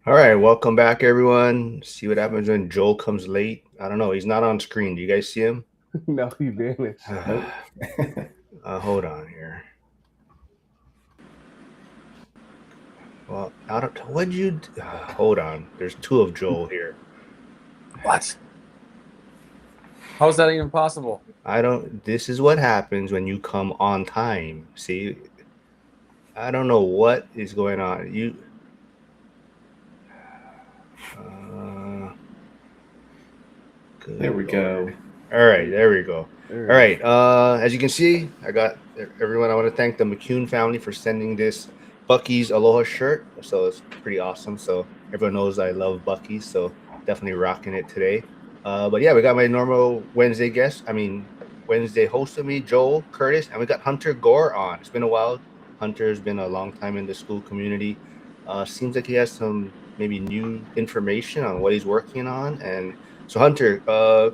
All right, welcome back, everyone. See what happens when Joel comes late. I don't know. He's not on screen. Do you guys see him? No, he vanished. Nope. Hold on here. Well, I don't. What'd you? Hold on. There's two of Joel here. What? How is that even possible? I don't. This is what happens when you come on time. See, I don't know what is going on. You. Uh, There we go. All right, there we go. There All it right. As you can see, I got everyone. I want to thank the McCune family for sending this Bucky's Aloha shirt. So it's pretty awesome. So everyone knows I love Bucky's. So definitely rocking it today. But yeah, we got my normal Wednesday guest. I mean, Wednesday host of me, Joel Curtis, and we got Hunter Gore on. It's been a while. Hunter's been a long time in the school community. Seems like he has some maybe new information on what he's working on. And so, Hunter,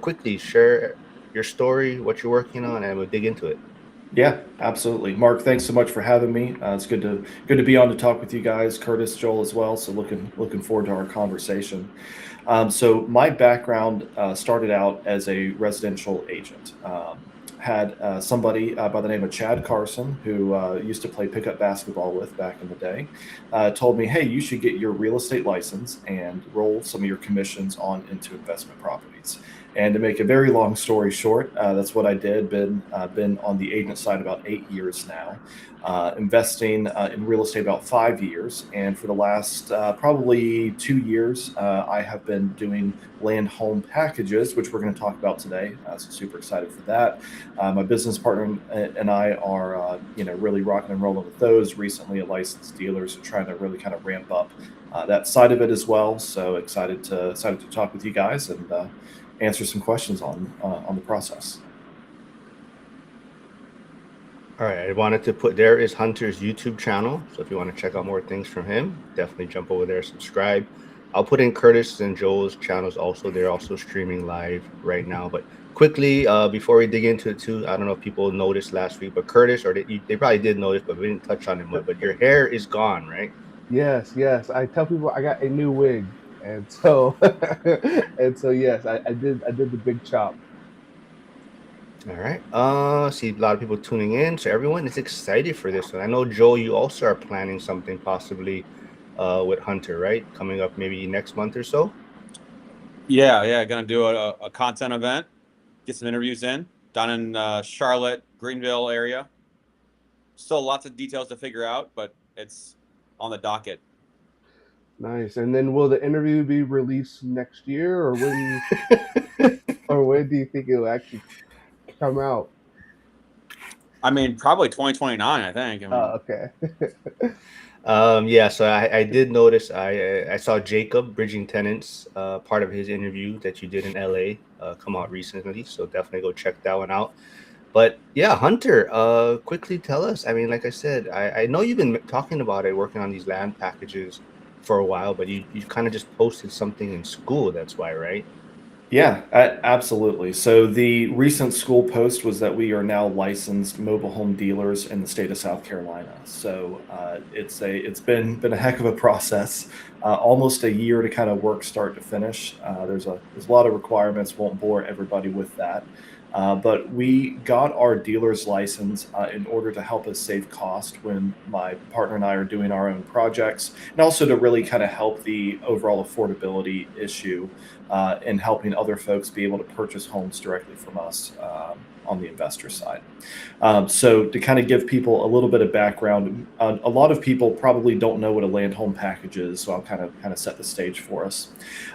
quickly share your story, what you're working on, and we'll dig into it. Yeah, absolutely. Mark, thanks so much for having me. It's good to be on to talk with you guys, Curtis, Joel as well. So looking forward to our conversation. So my background started out as a residential agent. Had somebody by the name of Chad Carson, who used to play pickup basketball with back in the day, told me, "Hey, you should get your real estate license and roll some of your commissions on into investment properties." And to make a very long story short, that's what I did. Been on the agent side about 8 years now, investing in real estate about 5 years, and for the last probably 2 years, I have been doing land home packages, which we're going to talk about today. So super excited for that. My business partner and I are, really rocking and rolling with those. Recently, a licensed dealer, so trying to really kind of ramp up that side of it as well. So excited to talk with you guys and answer some questions on the process. All right, I wanted to put there is Hunter's YouTube channel. So if you want to check out more things from him, definitely jump over there, subscribe. I'll put in Curtis and Joel's channels also. They're also streaming live right now. But quickly, before we dig into it too, I don't know if people noticed last week, but Curtis, or they probably did notice, but we didn't touch on it much. But your hair is gone, right? Yes, yes. I tell people I got a new wig, and so yes, I did the big chop. All right. See a lot of people tuning in. So everyone is excited for this one. I know Joel, you also are planning something possibly with Hunter, right? Coming up maybe next month or so. Yeah. Gonna do a content event, get some interviews in down in Charlotte, Greenville area. Still lots of details to figure out, but it's on the docket. Nice. And then will the interview be released next year, or when do you think it'll actually come out? I mean, probably 2029. I think. I mean, Okay. Yeah, so I did notice I saw Jacob Bridging Tenants part of his interview that you did in LA come out recently, so definitely go check that one out. But yeah, Hunter, quickly tell us. I mean, like I said, I know you've been talking about it, working on these land packages for a while, but you kind of just posted something in school. That's why, right? Yeah, absolutely. So the recent school post was that we are now licensed mobile home dealers in the state of South Carolina. So it's been a heck of a process, almost a year to kind of work start to finish. There's a lot of requirements. Won't bore everybody with that. But we got our dealer's license in order to help us save cost when my partner and I are doing our own projects, and also to really kind of help the overall affordability issue in helping other folks be able to purchase homes directly from us on the investor side. So to kind of give people a little bit of background, a lot of people probably don't know what a land home package is, so I'll kind of set the stage for us.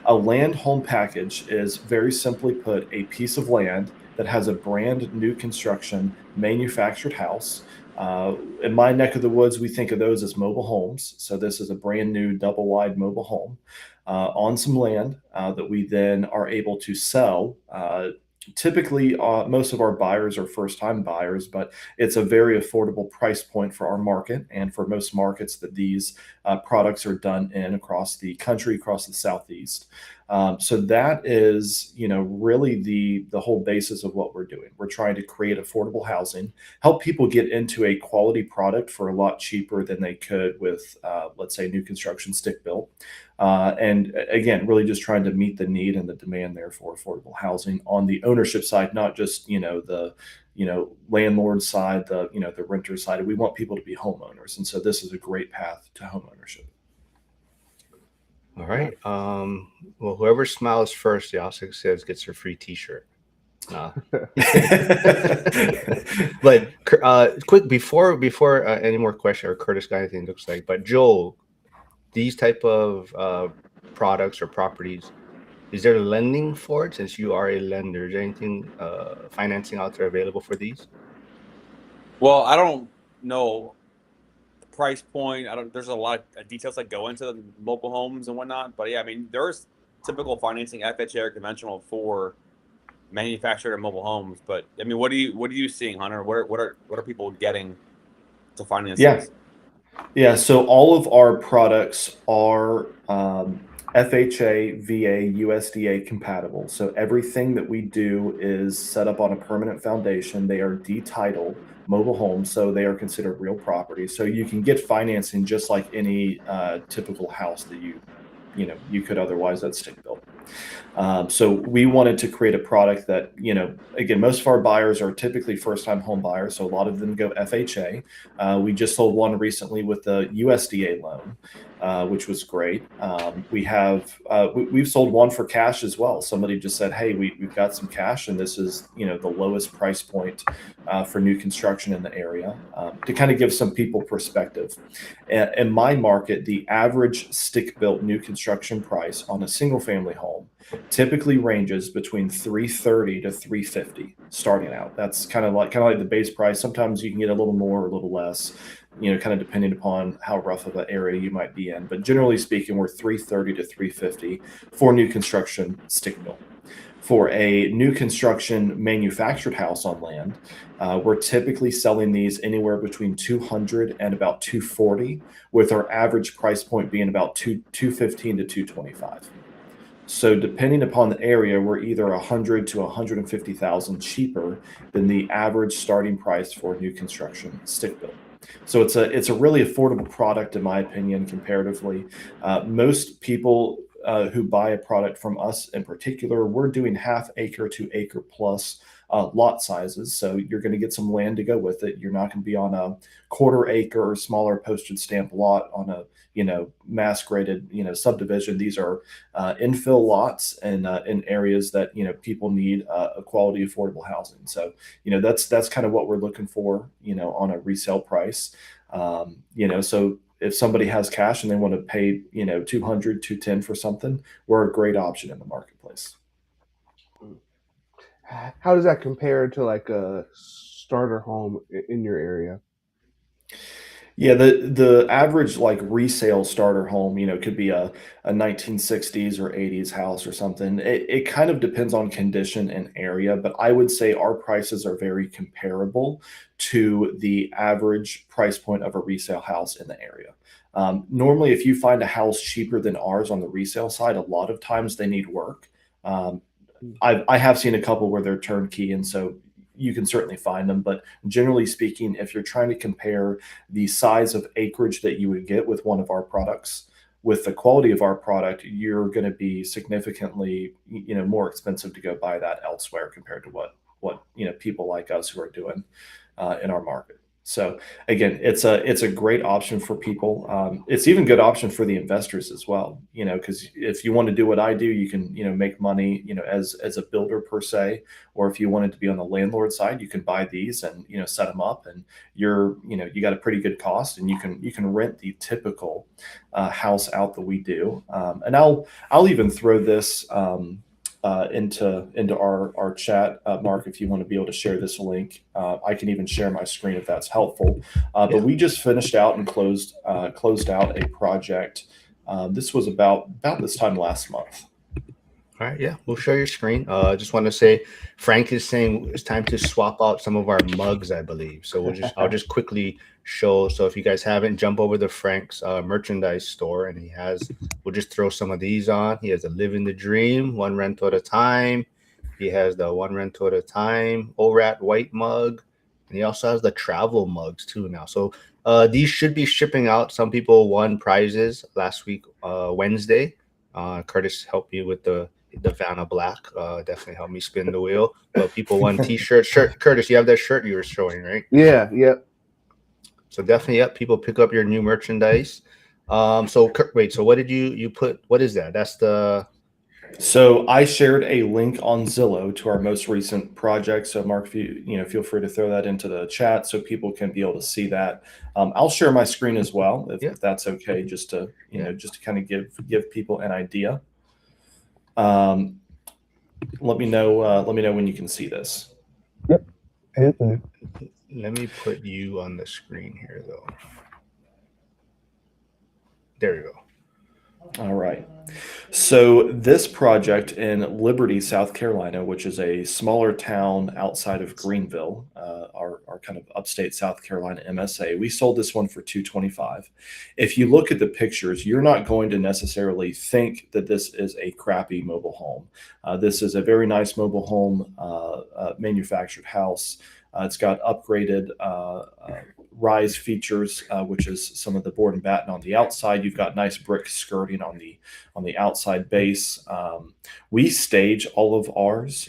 A land home package is very simply put a piece of land that has a brand new construction manufactured house. Uh, in my neck of the woods, we think of those as mobile homes. So this is a brand new double wide mobile home on some land that we then are able to sell. Typically, most of our buyers are first time buyers, but it's a very affordable price point for our market and for most markets that these products are done in across the country, across the Southeast. So that is, really the whole basis of what we're doing. We're trying to create affordable housing, help people get into a quality product for a lot cheaper than they could with, let's say, new construction stick built. And again, really just trying to meet the need and the demand there for affordable housing on the ownership side, not just, the landlord side, the renter side. We want people to be homeowners, and so this is a great path to home ownership. All right. Well, whoever smiles first, the also says gets your free T-shirt. But quick before any more question, or Curtis got anything looks like, but Joel, these type of products or properties, is there lending for it? Since you are a lender, is there anything financing out there available for these? Well, I don't know the price point. There's a lot of details that go into the mobile homes and whatnot. But yeah, I mean, there's typical financing, FHA or conventional, for manufactured and mobile homes. But I mean, what are you seeing, Hunter? What are people getting to finance this? Yeah, so all of our products are FHA, VA, USDA compatible. So everything that we do is set up on a permanent foundation. They are detitled mobile homes, so they are considered real property. So you can get financing just like any typical house that you could otherwise that's stick built. So we wanted to create a product that, again, most of our buyers are typically first-time home buyers, so a lot of them go FHA. We just sold one recently with the USDA loan, which was great. We've sold one for cash as well. Somebody just said, "Hey, we've got some cash, and this is the lowest price point for new construction in the area." To kind of give some people perspective, in my market, the average stick-built new construction price on a single-family home typically ranges between $330 to $350 starting out. That's kind of like the base price. Sometimes you can get a little more or a little less, kind of depending upon how rough of an area you might be in. But generally speaking, we're $330 to $350 for new construction stick built. For a new construction manufactured house on land, we're typically selling these anywhere between $200 and about $240, with our average price point being about $215 to $225. So depending upon the area, we're either $100,000 to $150,000 cheaper than the average starting price for new construction stick built. So it's a really affordable product, in my opinion, comparatively. Most people who buy a product from us in particular, we're doing half acre to acre plus lot sizes. So you're going to get some land to go with it. You're not going to be on a quarter acre or smaller postage stamp lot on a mass graded subdivision. These are infill lots and in areas that people need a quality affordable housing. So that's kind of what we're looking for on a resale price. So if somebody has cash and they want to pay $200, $210 for something, we're a great option in the marketplace. How does that compare to like a starter home in your area? Yeah, the average like resale starter home, could be a 1960s or 80s house or something. It kind of depends on condition and area, but I would say our prices are very comparable to the average price point of a resale house in the area. Normally, if you find a house cheaper than ours on the resale side, a lot of times they need work. I have seen a couple where they're turnkey, and so you can certainly find them. But generally speaking, if you're trying to compare the size of acreage that you would get with one of our products with the quality of our product, you're going to be significantly more expensive to go buy that elsewhere compared to what people like us who are doing in our market. So again, it's a great option for people. It's even a good option for the investors as well, because if you want to do what I do, you can, make money, as a builder per se, or if you wanted to be on the landlord side, you can buy these and, set them up, and you got a pretty good cost, and you can rent the typical house out that we do. And I'll even throw this into our chat, Mark, if you want to be able to share this link. I can even share my screen if that's helpful. But we just finished out and closed out a project. This was about this time last month. All right, yeah, we'll share your screen. Just want to say, Frank is saying it's time to swap out some of our mugs, I believe. So I'll just quickly show. So if you guys haven't, jump over to Frank's merchandise store, and we'll just throw some of these on. He has a Living the Dream, one rental at a time. He has the one rental at a time ORAT white mug, and he also has the travel mugs too now. So These should be shipping out. Some people won prizes last week, Wednesday. Curtis helped me with the Vanna Black. Definitely helped me spin the wheel. But people won T-shirts. Shirt. Curtis, you have that shirt you were showing, right? Yeah, yep. So definitely, yep. People pick up your new merchandise. So wait. So what did you put? What is that? That's the. So I shared a link on Zillow to our most recent project. So Mark, if you feel free to throw that into the chat so people can be able to see that. I'll share my screen as well if that's okay, just to just to kind of give people an idea. Let me know when you can see this. Yep. Let me put you on the screen here, though. There you go. All right. So this project in Liberty, South Carolina, which is a smaller town outside of Greenville, our kind of upstate South Carolina MSA, we sold this one for $225,000. If you look at the pictures, you're not going to necessarily think that this is a crappy mobile home. This is a very nice mobile home, manufactured house. It's got upgraded rise features, which is some of the board and batten on the outside. You've got nice brick skirting on the outside base. We stage all of ours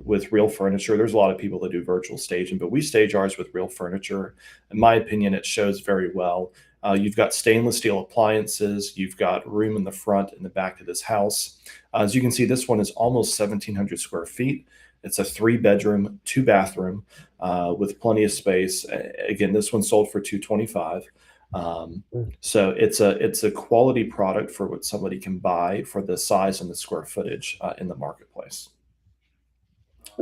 with real furniture. There's a lot of people that do virtual staging, but we stage ours with real furniture. In my opinion, it shows very well. You've got stainless steel appliances. You've got room in the front and the back of this house. As you can see, this one is almost 1,700 square feet. It's a 3-bedroom, 2-bathroom with plenty of space. Again, this one sold for $225,000. So it's a quality product for what somebody can buy for the size and the square footage in the marketplace.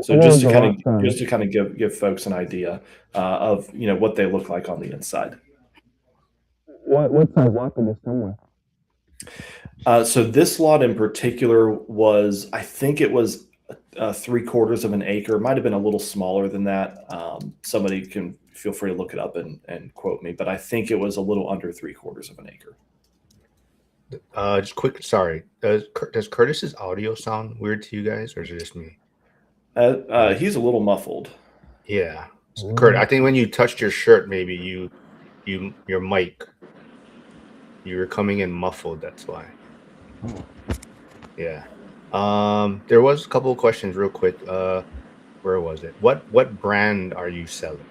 So just to kind of give folks an idea of what they look like on the inside. What size lot did this come with? So this lot in particular was, I think it was 3/4 of an acre. Might have been a little smaller than that. Somebody can feel free to look it up and quote me, but I think it was a little under 3/4 of an acre. Just quick, sorry. Does Curtis's audio sound weird to you guys, or is it just me? He's a little muffled. Yeah, Kurt. I think when you touched your shirt, maybe your mic, you were coming in muffled. That's why. Yeah. There was a couple of questions real quick. Where was it? What brand are you selling?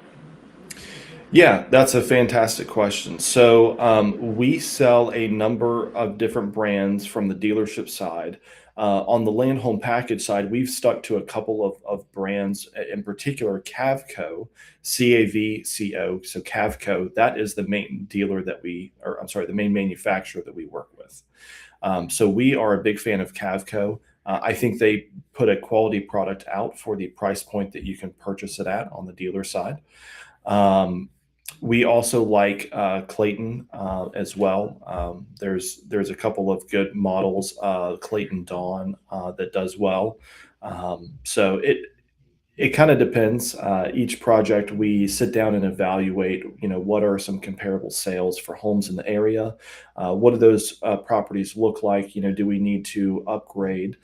Yeah, that's a fantastic question. So we sell a number of different brands from the dealership side. On the land home package side, we've stuck to a couple of brands, in particular Cavco, CAVCO. So Cavco, that is the main dealer the main manufacturer that we work with. So we are a big fan of Cavco. I think they put a quality product out for the price point that you can purchase it at on the dealer side. We also like Clayton as well. There's a couple of good models, Clayton Dawn, that does well. So it kind of depends. Each project we sit down and evaluate, what are some comparable sales for homes in the area? What do those properties look like? Do we need to upgrade?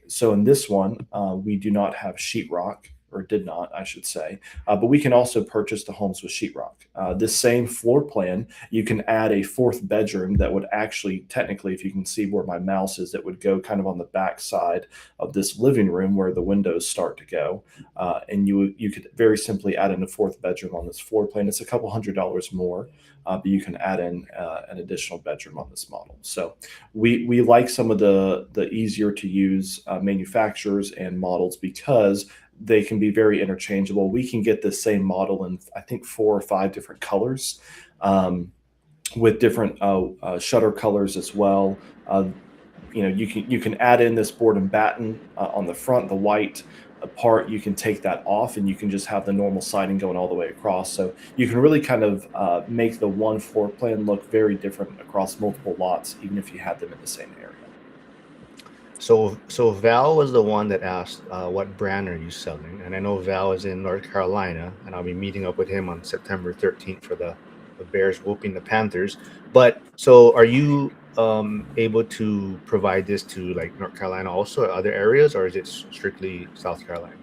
So in this one, we do not have sheetrock, or did not, I should say, but we can also purchase the homes with sheetrock. This same floor plan, you can add a 4th bedroom that would actually, technically, if you can see where my mouse is, it would go kind of on the back side of this living room where the windows start to go. And you could very simply add in a 4th bedroom on this floor plan. It's a couple $100 more, but you can add in an additional bedroom on this model. So we like some of the easier to use manufacturers and models because they can be very interchangeable. We can get the same model in, I think, 4 or 5 different colors with different shutter colors as well. You can add in this board and batten on the front, the white part. You can take that off and you can just have the normal siding going all the way across. So you can really kind of make the one floor plan look very different across multiple lots, even if you had them in the same area. So Val was the one that asked, what brand are you selling? And I know Val is in North Carolina, and I'll be meeting up with him on September 13th for the Bears whooping the Panthers. But so are you able to provide this to like North Carolina also, or other areas, or is it strictly South Carolina?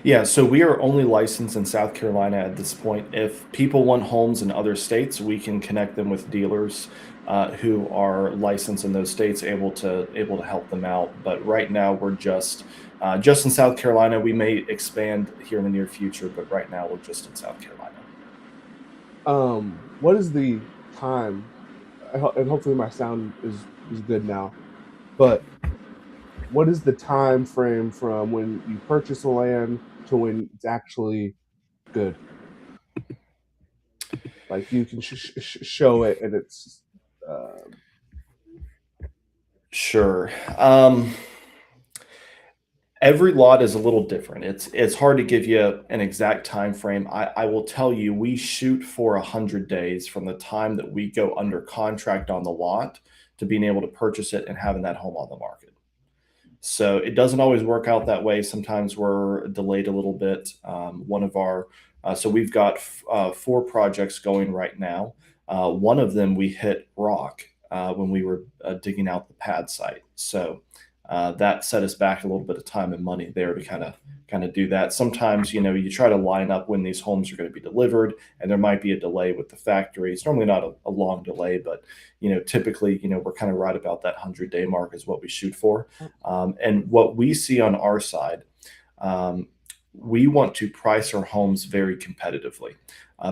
Yeah, so we are only licensed in South Carolina at this point. If people want homes in other states, we can connect them with dealers who are licensed in those states, able to help them out. But right now, we're just in South Carolina. We may expand here in the near future, but right now we're just in South Carolina. What is the time? And hopefully my sound is good now. But what is the time frame from when you purchase the land to when it's actually good? Like you can show it and it's uh, Sure. Every lot is a little different. It's hard to give you an exact time frame. I will tell you, we shoot for 100 days from the time that we go under contract on the lot to being able to purchase it and having that home on the market. So it doesn't always work out that way. Sometimes we're delayed a little bit. So we've got four projects going right now. One of them we hit rock when we were digging out the pad site. So that set us back a little bit of time and money there to kind of do that. Sometimes, you try to line up when these homes are going to be delivered, and there might be a delay with the factory. It's normally not a long delay, but typically, we're kind of right about that 100-day mark is what we shoot for. And what we see on our side, we want to price our homes very competitively.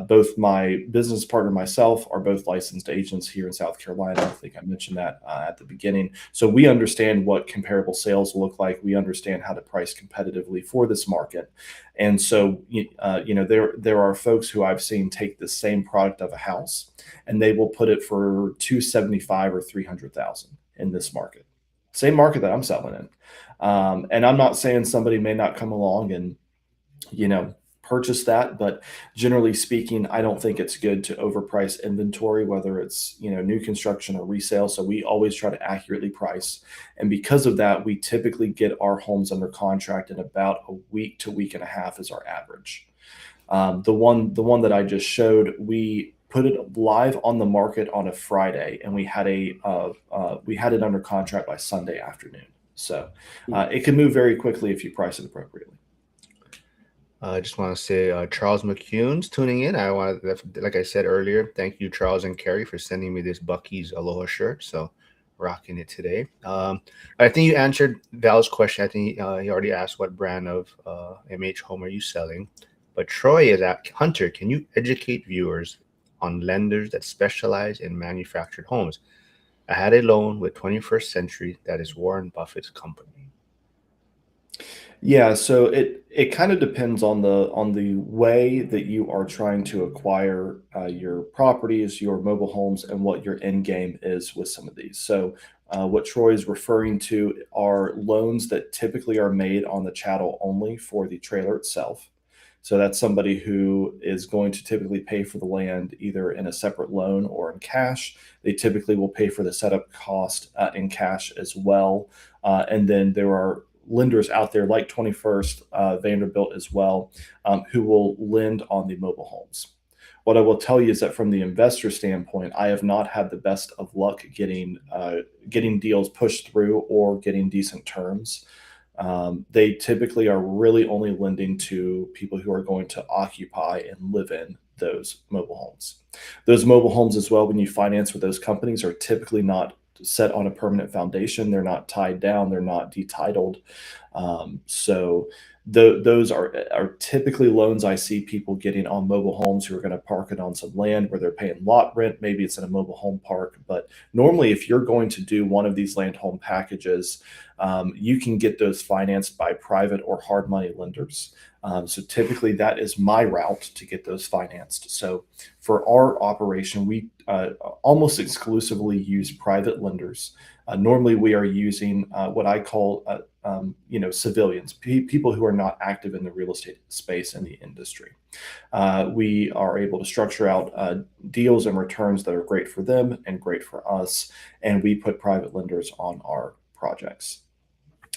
Both my business partner and myself are both licensed agents here in South Carolina. I think I mentioned that at the beginning. So we understand what comparable sales look like. We understand how to price competitively for this market. And so, there are folks who I've seen take the same product of a house, and they will put it for 275 or 300,000 in this market, same market that I'm selling in. And I'm not saying somebody may not come along and purchase that, but generally speaking, I don't think it's good to overprice inventory, whether it's new construction or resale. So we always try to accurately price, and because of that, we typically get our homes under contract in about a week to week and a half is our average. The one that I just showed, we put it live on the market on a Friday, and we had it under contract by Sunday afternoon. So it can move very quickly if you price it appropriately. I just want to say Charles McCune's tuning in. Like I said earlier, thank you, Charles and Carrie, for sending me this Buc-ee's Aloha shirt. So rocking it today. I think you answered Val's question. I think he already asked what brand of MH home are you selling. But Troy is at Hunter. Can you educate viewers on lenders that specialize in manufactured homes? I had a loan with 21st Century that is Warren Buffett's company. Yeah, so it kind of depends on the way that you are trying to acquire your properties, your mobile homes, and what your end game is with some of these. So what Troy is referring to are loans that typically are made on the chattel only for the trailer itself. So that's somebody who is going to typically pay for the land either in a separate loan or in cash. They typically will pay for the setup cost in cash as well. And then there are lenders out there like 21st, Vanderbilt as well, who will lend on the mobile homes. What I will tell you is that from the investor standpoint, I have not had the best of luck getting deals pushed through or getting decent terms. They typically are really only lending to people who are going to occupy and live in those mobile homes. Those mobile homes as well, when you finance with those companies, are typically not set on a permanent foundation. They're not tied down. They're not detitled. So those are typically loans I see people getting on mobile homes who are going to park it on some land where they're paying lot rent. Maybe it's in a mobile home park. But normally, if you're going to do one of these land home packages, you can get those financed by private or hard money lenders. So typically that is my route to get those financed. So for our operation, we almost exclusively use private lenders. Normally we are using what I call, civilians, people who are not active in the real estate space in the industry. We are able to structure out deals and returns that are great for them and great for us. And we put private lenders on our projects.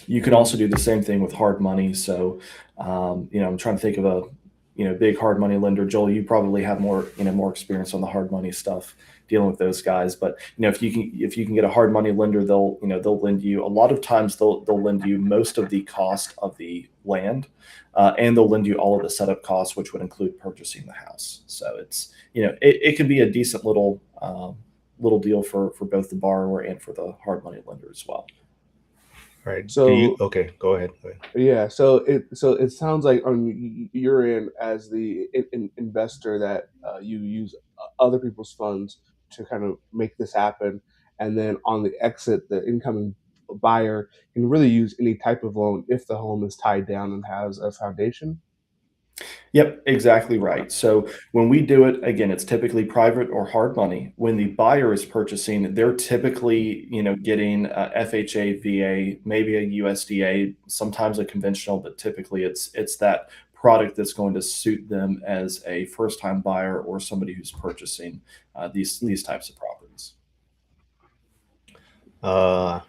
You can also do the same thing with hard money. So, I'm trying to think of big hard money lender. Joel, you probably have more experience on the hard money stuff, dealing with those guys. But if you can get a hard money lender, they'll lend you, a lot of times they'll lend you most of the cost of the land, and they'll lend you all of the setup costs, which would include purchasing the house. So it's it can be a decent little deal for both the borrower and for the hard money lender as well. Right. So Okay, go ahead. yeah, so it sounds like on your end as the investor that you use other people's funds to kind of make this happen, and then on the exit, the incoming buyer can really use any type of loan if the home is tied down and has a foundation. Yep, exactly right. So when we do it, again, it's typically private or hard money. When the buyer is purchasing, they're typically, getting a FHA, VA, maybe a USDA, sometimes a conventional, but typically it's that product that's going to suit them as a first-time buyer or somebody who's purchasing these types of properties.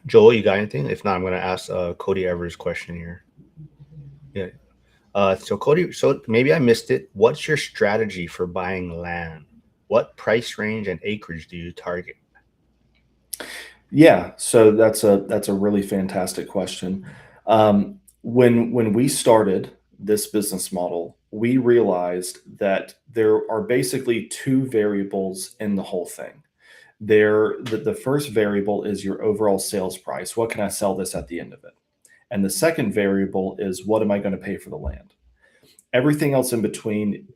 Joel, you got anything? If not, I'm going to ask Cody Evers' question here. Yeah. So Cody, so maybe I missed it. What's your strategy for buying land? What price range and acreage do you target? Yeah, so that's a really fantastic question. When we started this business model, we realized that there are basically two variables in the whole thing. The first variable is your overall sales price. What can I sell this at the end of it? And the second variable is what am I going to pay for the land? Everything else in between,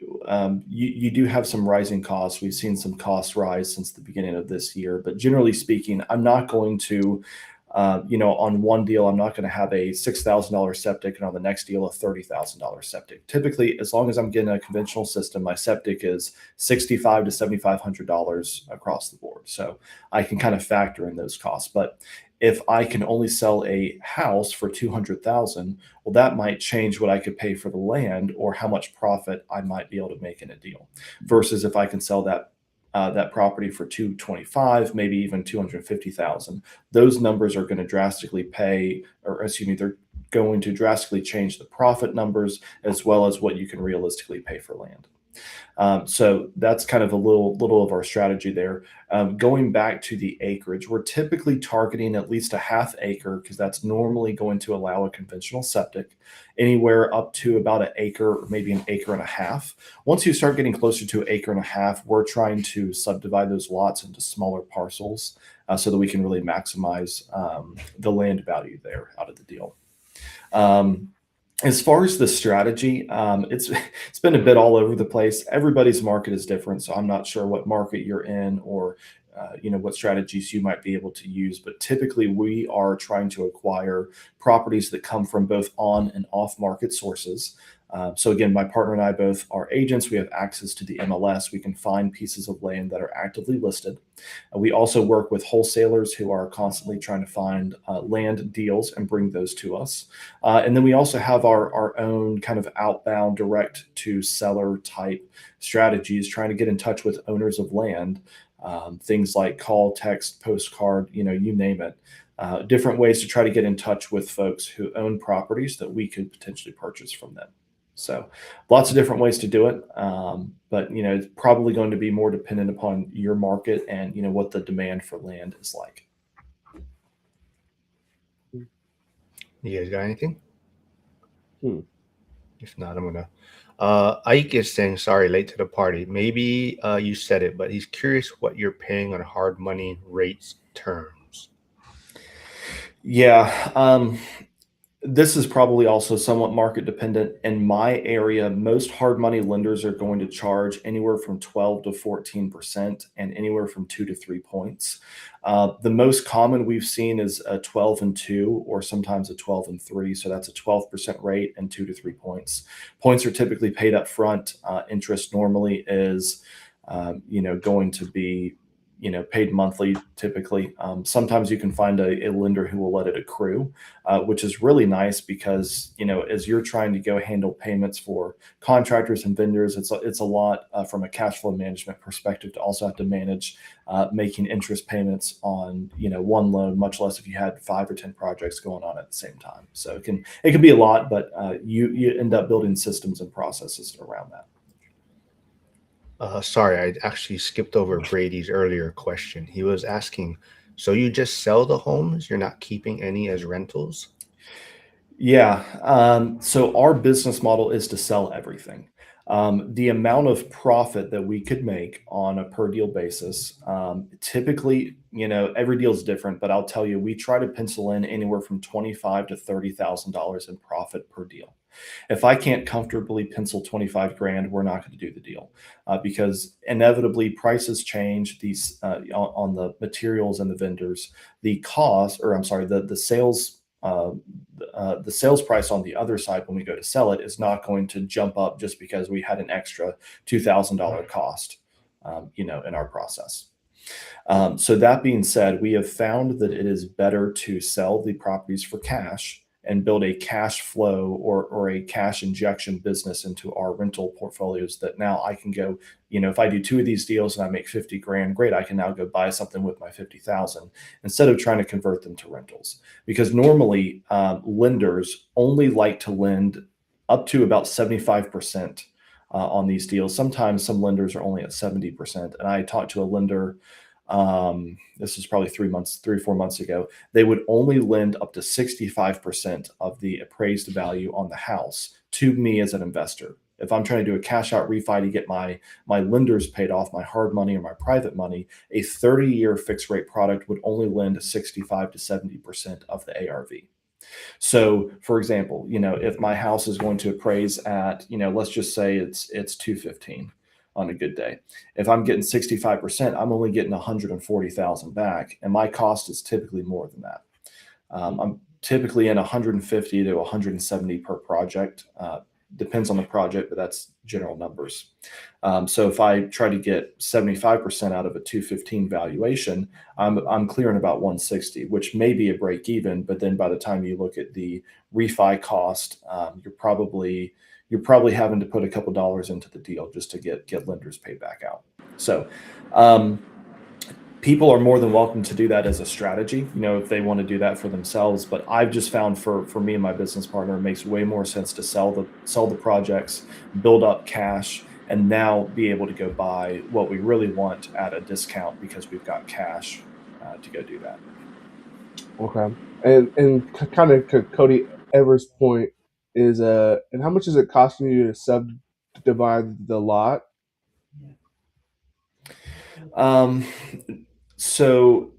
you do have some rising costs. We've seen some costs rise since the beginning of this year, but generally speaking, I'm not going to, on one deal, I'm not going to have a $6,000 septic, and on the next deal, a $30,000 septic. Typically, as long as I'm getting a conventional system, my septic is $6,500 to $7,500 across the board. So I can kind of factor in those costs. But if I can only sell a house for $200,000, well, that might change what I could pay for the land or how much profit I might be able to make in a deal. Versus if I can sell that property for $225,000, maybe even $250,000, those numbers are going to drastically they're going to drastically change the profit numbers as well as what you can realistically pay for land. So that's kind of a little of our strategy there. Going back to the acreage, we're typically targeting at least a half acre because that's normally going to allow a conventional septic, anywhere up to about an acre or maybe an acre and a half. Once you start getting closer to an acre and a half, we're trying to subdivide those lots into smaller parcels so that we can really maximize the land value there out of the deal. As far as the strategy, it's been a bit all over the place. Everybody's market is different, so I'm not sure what market you're in or what strategies you might be able to use. But typically, we are trying to acquire properties that come from both on and off market sources. So again, my partner and I both are agents. We have access to the MLS. We can find pieces of land that are actively listed. We also work with wholesalers who are constantly trying to find land deals and bring those to us. And then we also have our own kind of outbound direct to seller type strategies, trying to get in touch with owners of land, things like call, text, postcard, you name it. Different ways to try to get in touch with folks who own properties that we could potentially purchase from them. So lots of different ways to do it. But, it's probably going to be more dependent upon your market and, what the demand for land is like. You guys got anything? If not, I'm going to. Ike is saying, sorry, late to the party. Maybe you said it, but he's curious what you're paying on hard money rates terms. Yeah. This is probably also somewhat market dependent. In my area, most hard money lenders are going to charge anywhere from 12 to 14% and anywhere from 2 to 3 points. The most common we've seen is a 12 and 2 or sometimes a 12 and 3. So that's a 12% rate and 2 to 3 points. Points are typically paid up front. Interest normally is, going to be paid monthly typically. Sometimes you can find a lender who will let it accrue, which is really nice because, as you're trying to go handle payments for contractors and vendors, it's a lot from a cash flow management perspective to also have to manage making interest payments on, one loan, much less if you had 5 or 10 projects going on at the same time. So it can be a lot, but you end up building systems and processes around that. Sorry, I actually skipped over Brady's earlier question. He was asking, so you just sell the homes? You're not keeping any as rentals? Yeah. So our business model is to sell everything. The amount of profit that we could make on a per deal basis, typically, every deal is different, but I'll tell you, we try to pencil in anywhere from $25 to $30,000 in profit per deal. If I can't comfortably pencil 25 grand, we're not going to do the deal because inevitably prices change these on the materials and the vendors, the cost, or I'm sorry, the sales the sales price on the other side when we go to sell it is not going to jump up just because we had an extra $2,000 cost, in our process. So that being said, we have found that it is better to sell the properties for cash and build a cash flow or a cash injection business into our rental portfolios that now I can go, if I do 2 of these deals and I make 50 grand, great, I can now go buy something with my 50,000 instead of trying to convert them to rentals. Because normally lenders only like to lend up to about 75% on these deals. Sometimes some lenders are only at 70%. And I talked to a lender, this was probably 3 or 4 months ago. They would only lend up to 65% of the appraised value on the house to me as an investor. If I'm trying to do a cash out refi to get my lenders paid off, my hard money or my private money, a 30-year fixed rate product would only lend 65 to 70% of the ARV. So, for example, if my house is going to appraise at, let's just say it's 215 on a good day. If I'm getting 65%, I'm only getting 140,000 back, and my cost is typically more than that. I'm typically in 150 to 170 per project. Depends on the project, but that's general numbers. So if I try to get 75% out of a 215 valuation, I'm clearing about 160, which may be a break even. But then by the time you look at the refi cost, you're probably having to put a couple dollars into the deal just to get lenders paid back out. So people are more than welcome to do that as a strategy, if they want to do that for themselves. But I've just found for me and my business partner, it makes way more sense to sell the projects, build up cash, and now be able to go buy what we really want at a discount because we've got cash to go do that. Okay. And kind of Cody Evers' point is, and how much is it costing you to subdivide the lot? So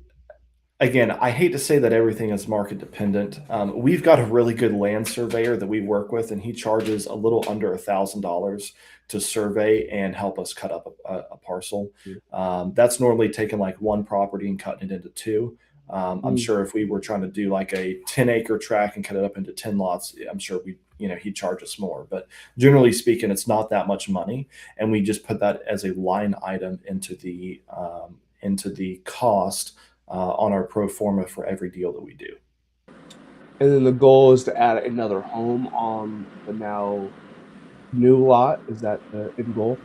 again, I hate to say that everything is market dependent. We've got a really good land surveyor that we work with, and he charges a little under $1,000 to survey and help us cut up a parcel. That's normally taking like one property and cutting it into 2. I'm sure if we were trying to do like a 10-acre tract and cut it up into 10 lots, I'm sure he'd charge us more. But generally speaking, it's not that much money, and we just put that as a line item into the cost on our pro forma for every deal that we do. And then the goal is to add another home on the now new lot. Is that the end goal?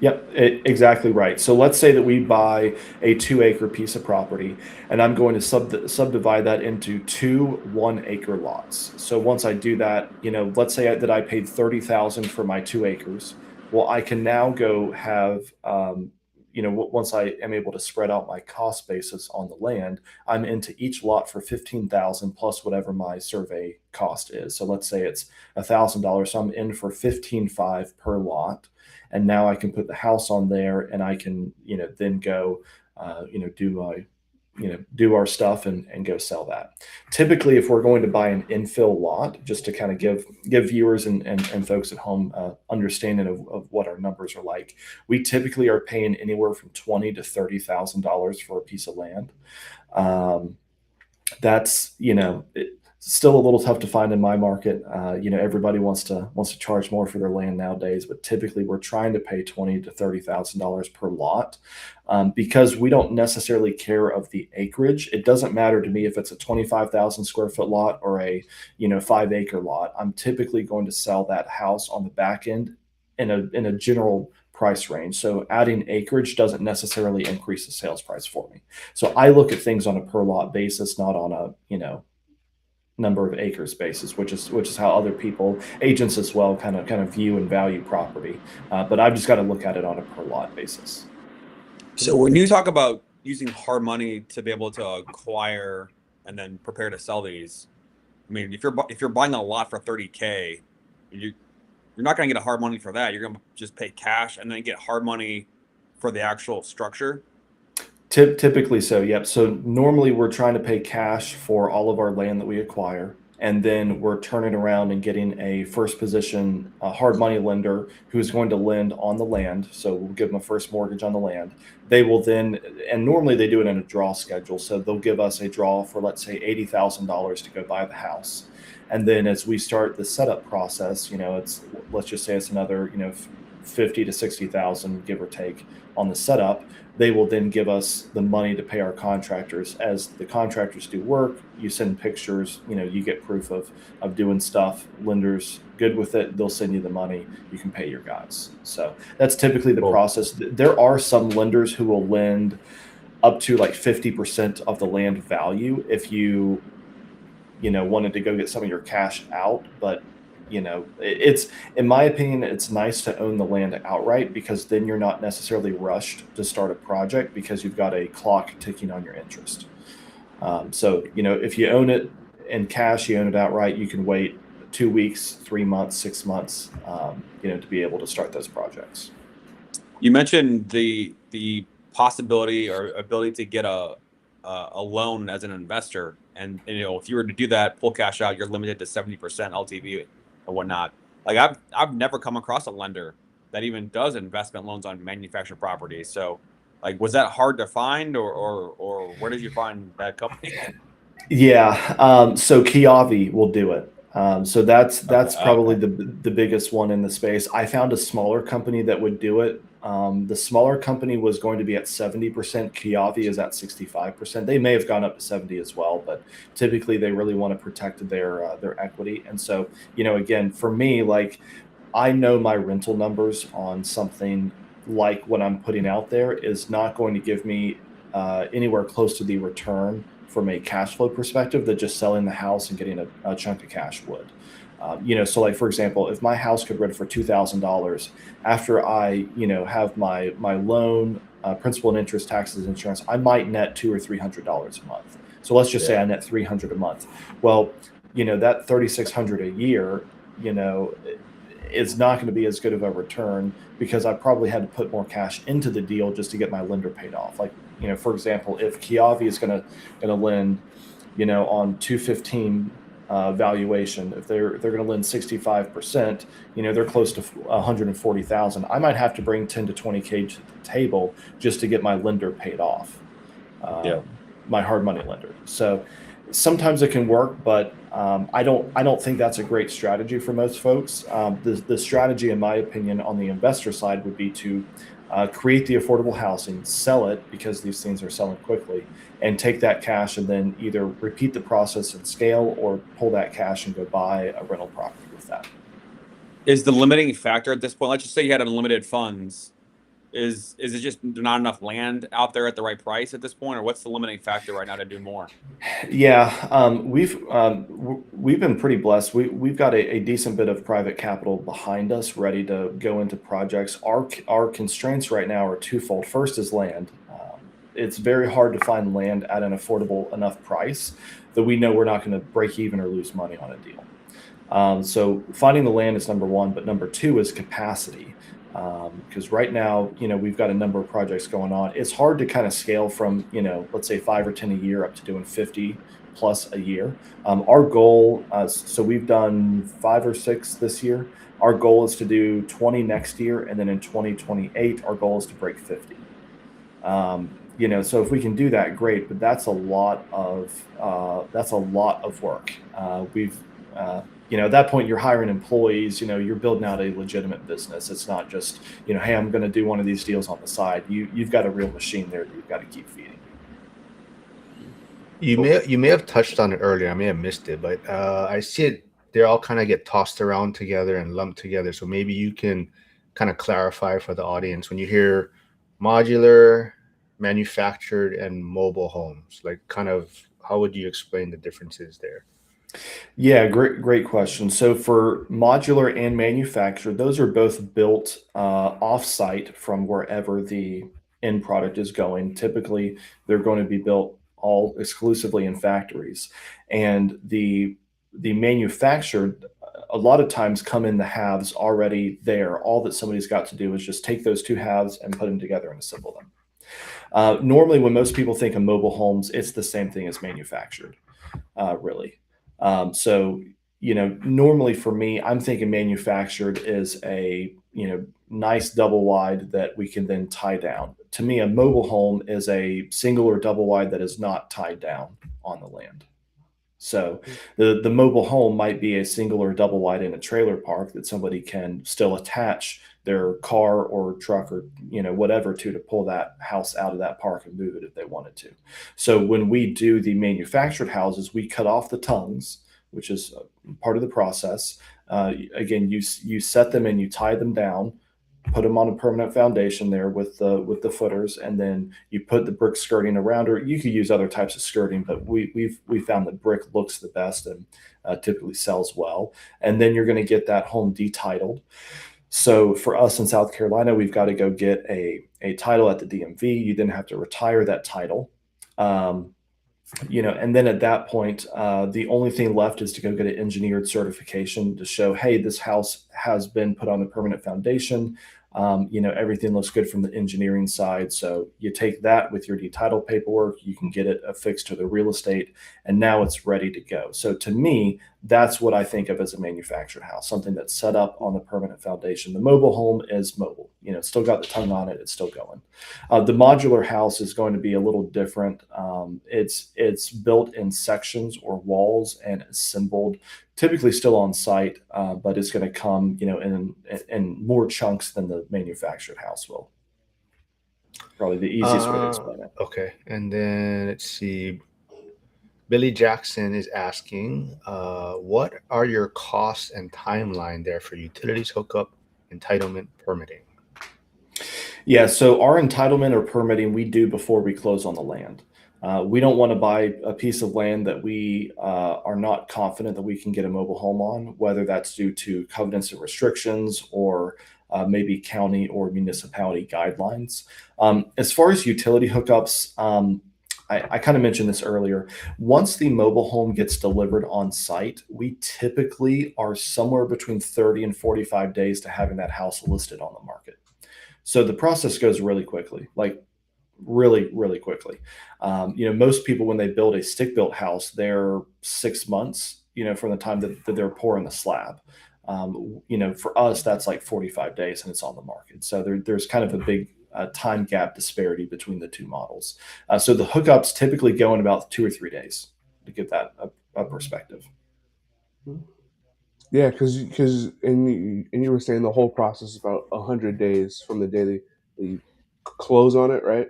Yep, exactly right. So let's say that we buy a 2-acre piece of property, and I'm going to subdivide that into 2 1-acre lots. So once I do that, let's say that I paid $30,000 for my 2 acres. Well, I can now go have, once I am able to spread out my cost basis on the land, I'm into each lot for $15,000 plus whatever my survey cost is. So let's say it's $1,000, so I'm in for $15,500 per lot. And now I can put the house on there, and I can, then go, do our stuff and go sell that. Typically, if we're going to buy an infill lot, just to kind of give viewers and folks at home understanding of what our numbers are like, we typically are paying anywhere from $20,000 to $30,000 for a piece of land. That's still a little tough to find in my market. Everybody wants to charge more for their land nowadays, but typically we're trying to pay $20,000 to $30,000 per lot, because we don't necessarily care of the acreage. It doesn't matter to me if it's a 25,000 square foot lot or a 5 acre lot. I'm typically going to sell that house on the back end in a general price range. So adding acreage doesn't necessarily increase the sales price for me. So I look at things on a per lot basis, not on a number of acres basis, which is how other people, agents as well, kind of view and value property. But I've just got to look at it on a per lot basis. So when you talk about using hard money to be able to acquire and then prepare to sell these, I mean, if you're buying a lot for $30K, you're not going to get a hard money for that. You're going to just pay cash and then get hard money for the actual structure. Typically so, yep. So normally we're trying to pay cash for all of our land that we acquire, and then we're turning around and getting a first position hard money lender who's going to lend on the land. So we'll give them a first mortgage on the land. They will then, and normally they do it in a draw schedule. So they'll give us a draw for, let's say, $80,000 to go buy the house. And then as we start the setup process, let's just say it's another, 50 to 60,000, give or take, on the setup. They will then give us the money to pay our contractors. As the contractors do work, you send pictures, you get proof of doing stuff. Lenders good with it, they'll send you the money, you can pay your guys. So that's typically the process. There are some lenders who will lend up to like 50% of the land value if you wanted to go get some of your cash out. But it's, in my opinion, it's nice to own the land outright, because then you're not necessarily rushed to start a project because you've got a clock ticking on your interest. So if you own it in cash, you own it outright, you can wait 2 weeks, 3 months, 6 months, to be able to start those projects. You mentioned the possibility or ability to get a loan as an investor, and if you were to do that, pull cash out, you're limited to 70% LTV or whatnot. Like I've never come across a lender that even does investment loans on manufactured properties. So like, was that hard to find, or where did you find that company? Yeah. So Kiavi will do it. So that's probably the biggest one in the space. I found a smaller company that would do it. The smaller company was going to be at 70%. Kiavi is at 65%. They may have gone up to 70 as well, but typically they really want to protect their equity. And so, again, for me, like, I know my rental numbers on something like what I'm putting out there is not going to give me anywhere close to the return from a cash flow perspective that just selling the house and getting a chunk of cash would. So like, for example, if my house could rent for $2,000 after I, have my loan, principal and interest, taxes, insurance, I might net $200 or $300 a month. So let's just say I net $300 a month. Well, that $3,600 a year, is not going to be as good of a return, because I probably had to put more cash into the deal just to get my lender paid off. Like, for example, if Kiavi is going to lend, on 215 valuation, if they're going to lend 65%, they're close to 140,000. I might have to bring 10 to 20K to the table just to get my lender paid off. My hard money lender. So sometimes it can work, but I don't think that's a great strategy for most folks. The strategy, in my opinion, on the investor side would be to create the affordable housing, sell it, because these things are selling quickly, and take that cash and then either repeat the process and scale, or pull that cash and go buy a rental property with that. Is the limiting factor at this point, let's just say you had unlimited funds, is it just not enough land out there at the right price at this point, or what's the limiting factor right now to do more? Yeah, we've been pretty blessed. We've got a decent bit of private capital behind us, ready to go into projects. Our constraints right now are twofold. First is land. It's very hard to find land at an affordable enough price that we know we're not going to break even or lose money on a deal. So finding the land is number one, but number two is capacity. Because right now, we've got a number of projects going on. It's hard to kind of scale from, let's say 5 or 10 a year up to doing 50 plus a year. Our goal, so we've done 5 or 6 this year. Our goal is to do 20 next year. And then in 2028, our goal is to break 50. So if we can do that, great. But that's a lot of work. At that point, you're hiring employees. You're building out a legitimate business. It's not just hey, I'm going to do one of these deals on the side. You've got a real machine there that you've got to keep feeding. You may have touched on it earlier. I may have missed it, but I see it. They all kind of get tossed around together and lumped together. So maybe you can kind of clarify for the audience when you hear modular, manufactured, and mobile homes. Like, kind of, how would you explain the differences there? Yeah, great question. So for modular and manufactured, those are both built off-site from wherever the end product is going. Typically, they're going to be built all exclusively in factories, and the manufactured a lot of times come in the halves already there. All that somebody's got to do is just take those two halves and put them together and assemble them. Normally, when most people think of mobile homes, it's the same thing as manufactured, really. So, normally for me, I'm thinking manufactured is a, nice double wide that we can then tie down. To me, a mobile home is a single or double wide that is not tied down on the land. So the mobile home might be a single or double wide in a trailer park that somebody can still attach their car or truck or whatever to pull that house out of that park and move it if they wanted to. So when we do the manufactured houses, we cut off the tongues, which is part of the process. Again, you set them and you tie them down, put them on a permanent foundation there with the footers, and then you put the brick skirting around, or you could use other types of skirting, but we found that brick looks the best and typically sells well. And then you're going to get that home detitled. So for us in South Carolina, we've got to go get a title at the DMV. You then have to retire that title. And then at that point, the only thing left is to go get an engineered certification to show, hey, this house has been put on the permanent foundation. Everything looks good from the engineering side. So you take that with your detitle paperwork, you can get it affixed to the real estate, and now it's ready to go. So to me, that's what I think of as a manufactured house, something that's set up on the permanent foundation. The mobile home is mobile. It's still got the tongue on it. It's still going. The modular house is going to be a little different. It's built in sections or walls and assembled, typically still on site, but it's going to come, in more chunks than the manufactured house will. Probably the easiest way to explain it. Okay, and then let's see. Billy Jackson is asking, what are your costs and timeline there for utilities hookup, entitlement, permitting? Yeah, so our entitlement or permitting we do before we close on the land. We don't want to buy a piece of land that we are not confident that we can get a mobile home on, whether that's due to covenants and restrictions or maybe county or municipality guidelines. As far as utility hookups, I kind of mentioned this earlier. Once the mobile home gets delivered on site, we typically are somewhere between 30 and 45 days to having that house listed on the market. So the process goes really quickly, like really, really quickly. Most people, when they build a stick-built house, they're 6 months, from the time that they're pouring the slab. For us, that's like 45 days and it's on the market. So there's kind of a big time gap disparity between the two models. So the hookups typically go in about 2 or 3 days to get that a perspective. Yeah, because you were saying the whole process is about 100 days from the day they close on it, right?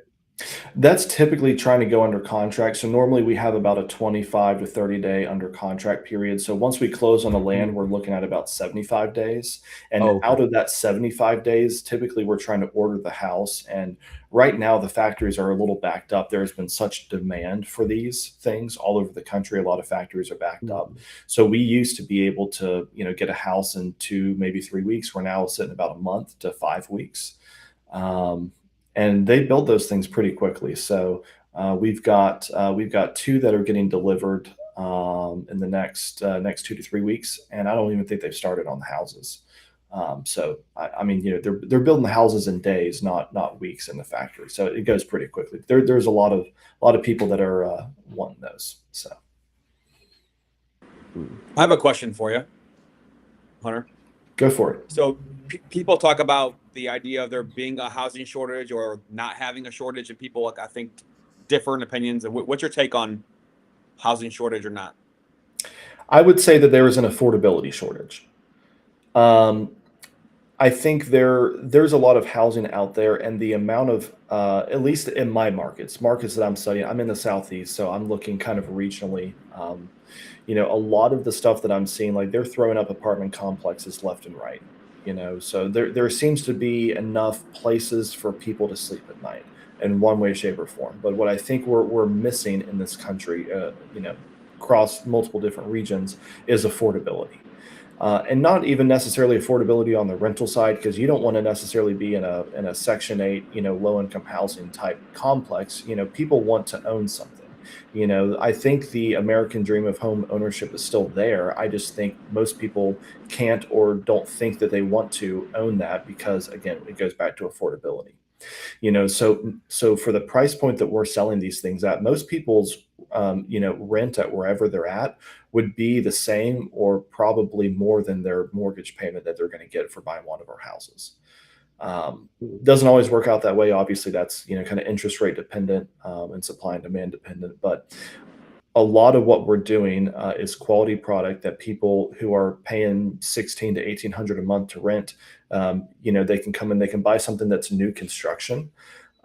That's typically trying to go under contract. So normally we have about a 25 to 30 day under contract period. So once we close on the land, we're looking at about 75 days. And out of that 75 days, typically we're trying to order the house. And right now the factories are a little backed up. There's been such demand for these things all over the country. A lot of factories are backed up. So we used to be able to, get a house in 2, maybe 3 weeks. We're now sitting about a month to 5 weeks. And they build those things pretty quickly. So we've got 2 that are getting delivered in the next 2 to 3 weeks, and I don't even think they've started on the houses. So I mean, they're building the houses in days, not weeks in the factory. So it goes pretty quickly. There's a lot of people that are wanting those. So I have a question for you, Hunter. Go for it. So people talk about the idea of there being a housing shortage or not having a shortage, and people, like, I think, differ in opinions. What's your take on housing shortage or not? I would say that there is an affordability shortage. Um, I think there's a lot of housing out there, and the amount of at least in my markets that I'm studying. I'm in the Southeast, so I'm looking kind of regionally. A lot of the stuff that I'm seeing, like they're throwing up apartment complexes left and right. So there seems to be enough places for people to sleep at night in one way, shape, or form. But what I think we're missing in this country, across multiple different regions, is affordability. And not even necessarily affordability on the rental side, because you don't want to necessarily be in a Section 8, low income housing type complex. People want to own something. I think the American dream of home ownership is still there. I just think most people can't or don't think that they want to own that because, again, it goes back to affordability. So for the price point that we're selling these things at, most people's rent at wherever they're at would be the same or probably more than their mortgage payment that they're going to get for buying one of our houses. Doesn't always work out that way. Obviously, that's kind of interest rate dependent, and supply and demand dependent. But a lot of what we're doing is quality product that people who are paying 16 to 1800 a month to rent, they can come in, they can buy something that's new construction.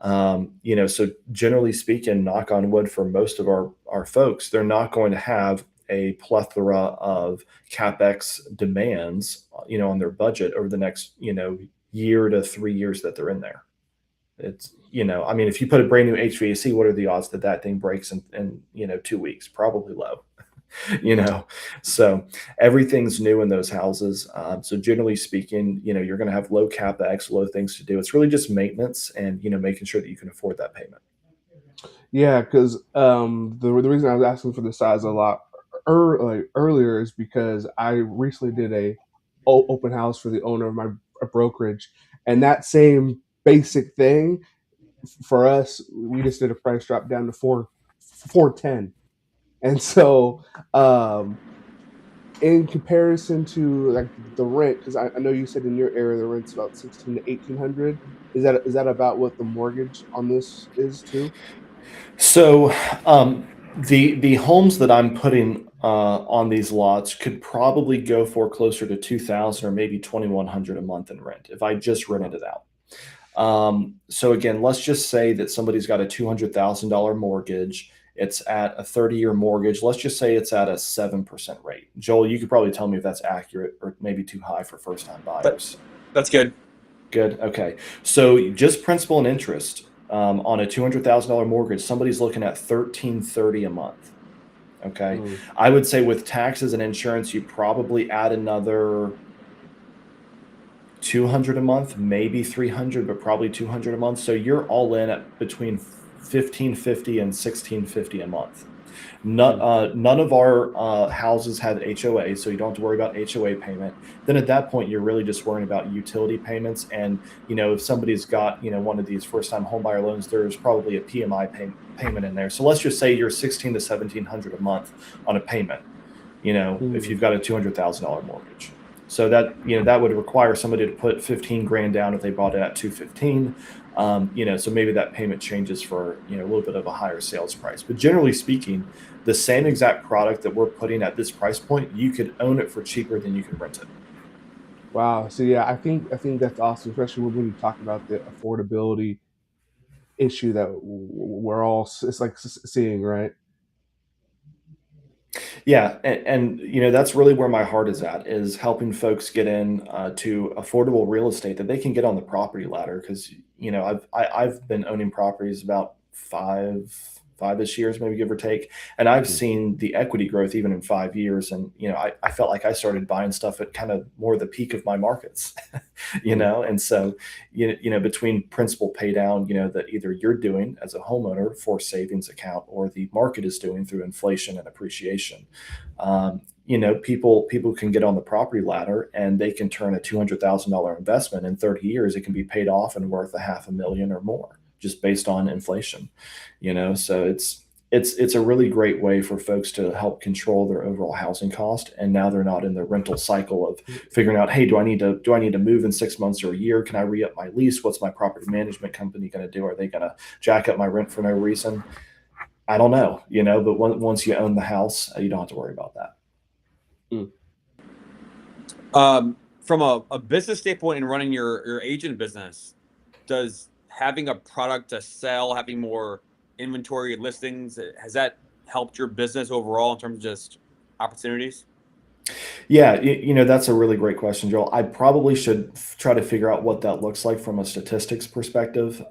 So generally speaking, knock on wood, for most of our folks, they're not going to have a plethora of CapEx demands, on their budget over the next, year to 3 years that they're in there. It's, if you put a brand new HVAC, what are the odds that that thing breaks in 2 weeks? Probably low. So everything's new in those houses. So generally speaking, you're going to have low CapEx, low things to do. It's really just maintenance and, making sure that you can afford that payment. Yeah, because the reason I was asking for the size a lot earlier is because I recently did a open house for the owner of my brokerage, and that same basic thing for us, we just did a price drop down to 410, and so in comparison to like the rent, because I know you said in your area the rent's about 16 to 1800. Is that about what the mortgage on this is too? So the homes that I'm putting on these lots could probably go for closer to 2000 or maybe 2100 a month in rent if I just rented it out. So again, let's just say that somebody's got a $200,000 mortgage. It's at a 30-year mortgage. Let's just say it's at a 7% rate. Joel, you could probably tell me if that's accurate or maybe too high for first-time buyers. That's good. Good. Okay. So just principal and interest on a $200,000 mortgage, somebody's looking at $1,330 a month. Okay. I would say with taxes and insurance, you probably add another 200 a month, maybe 300, but probably 200 a month. So you're all in at between 1550 and 1650 a month. None of our houses had HOA, so you don't have to worry about HOA payment. Then at that point, you're really just worrying about utility payments. And, if somebody's got, one of these first-time homebuyer loans, there's probably a PMI payment in there. So let's just say you're 16 to 1700 a month on a payment, if you've got a $200,000 mortgage. So that, that would require somebody to put 15 grand down if they bought it at 215. So maybe that payment changes for, a little bit of a higher sales price. But generally speaking, the same exact product that we're putting at this price point, you could own it for cheaper than you could rent it. Wow. So yeah, I think that's awesome, especially when you talk about the affordability issue that we're all seeing, right? Yeah, and that's really where my heart is at, is helping folks get in to affordable real estate that they can get on the property ladder. Because I've been owning properties about five-ish years, maybe give or take, and I've seen the equity growth even in 5 years. And I felt like I started buying stuff at kind of more the peak of my markets, and so between principal pay down, that either you're doing as a homeowner for savings account or the market is doing through inflation and appreciation. People can get on the property ladder and they can turn a $200,000 investment in 30 years. It can be paid off and worth $500,000 or more just based on inflation, so it's a really great way for folks to help control their overall housing cost. And now they're not in the rental cycle of figuring out, hey, do I need to move in 6 months or a year? Can I re-up my lease? What's my property management company going to do? Are they going to jack up my rent for no reason? I don't know, but once you own the house, you don't have to worry about that. From a business standpoint and running your agent business, does having a product to sell, having more inventory listings, has that helped your business overall in terms of just opportunities? Yeah, that's a really great question, Joel. I probably should try to figure out what that looks like from a statistics perspective.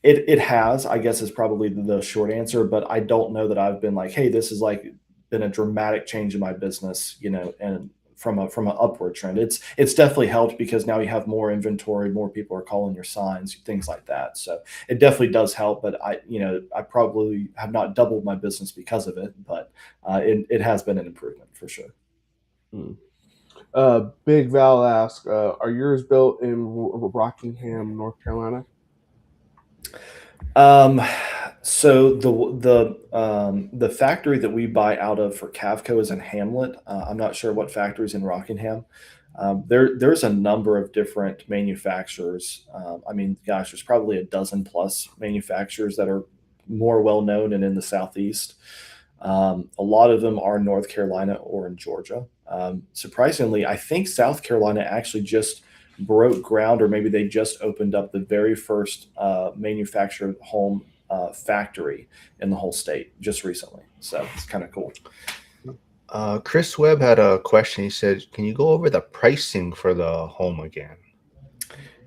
It has, I guess, is probably the short answer, but I don't know that I've been like, hey, this is like been a dramatic change in my business, and from an upward trend. It's definitely helped because now you have more inventory, more people are calling your signs, things like that. So it definitely does help, but I probably have not doubled my business because of it, but it has been an improvement for sure. Big Val asks, are yours built in Rockingham, North Carolina? So the factory that we buy out of for Cavco is in Hamlet. I'm not sure what factory is in Rockingham. There's a number of different manufacturers. I mean, gosh, there's probably a dozen plus manufacturers that are more well known and in the Southeast. A lot of them are in North Carolina or in Georgia. Surprisingly, I think South Carolina actually just broke ground, or maybe they just opened up the very first manufactured home factory in the whole state just recently. So it's kind of cool. Chris Webb had a question. He said, can you go over the pricing for the home again?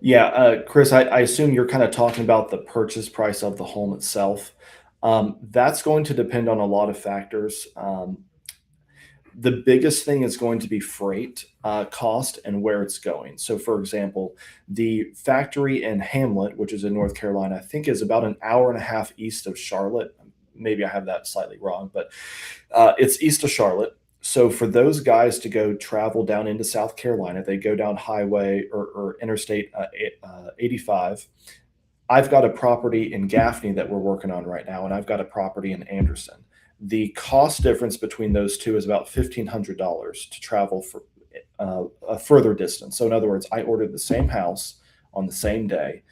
Yeah, Chris, I assume you're kind of talking about the purchase price of the home itself. That's going to depend on a lot of factors. The biggest thing is going to be freight cost and where it's going. So, for example, the factory in Hamlet, which is in North Carolina, I think is about an hour and a half east of Charlotte. Maybe I have that slightly wrong, but it's east of Charlotte. So for those guys to go travel down into South Carolina, they go down highway or interstate 85. I've got a property in Gaffney that we're working on right now, and I've got a property in Anderson. The cost difference between those two is about $1,500 to travel for a further distance. So in other words, I ordered the same house on the same day,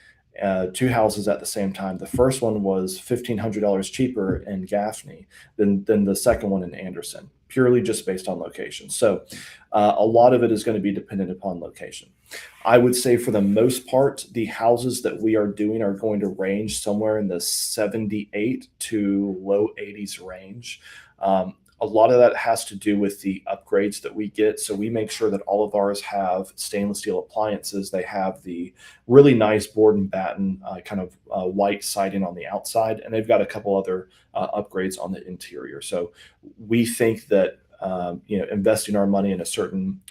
two houses at the same time. The first one was $1,500 cheaper in Gaffney than the second one in Anderson, purely just based on location. So a lot of it is going to be dependent upon location. I would say for the most part, the houses that we are doing are going to range somewhere in the 78 to low 80s range. A lot of that has to do with the upgrades that we get. So we make sure that all of ours have stainless steel appliances. They have the really nice board and batten kind of white siding on the outside, and they've got a couple other upgrades on the interior. So we think that investing our money in a certain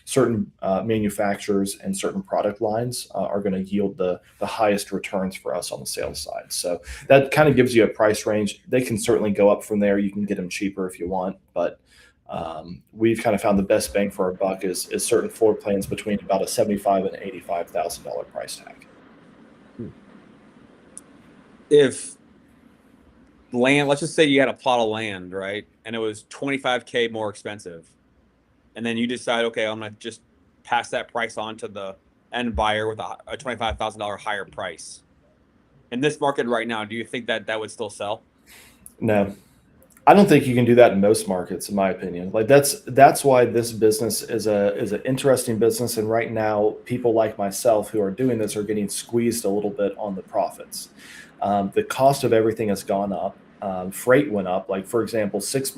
manufacturers and certain product lines are going to yield the highest returns for us on the sales side. So that kind of gives you a price range. They can certainly go up from there. You can get them cheaper if you want, but we've kind of found the best bang for our buck is certain floor plans between about a $75,000 and $85,000 price tag. If land, let's just say you had a plot of land, right, and it was $25K more expensive, and then you decide, okay, I'm gonna just pass that price on to the end buyer with a $25,000 higher price. In this market right now, do you think that would still sell? No, I don't think you can do that in most markets, in my opinion. Like that's why this business is an interesting business, and right now, people like myself who are doing this are getting squeezed a little bit on the profits. The cost of everything has gone up. Freight went up. Like, for example, 6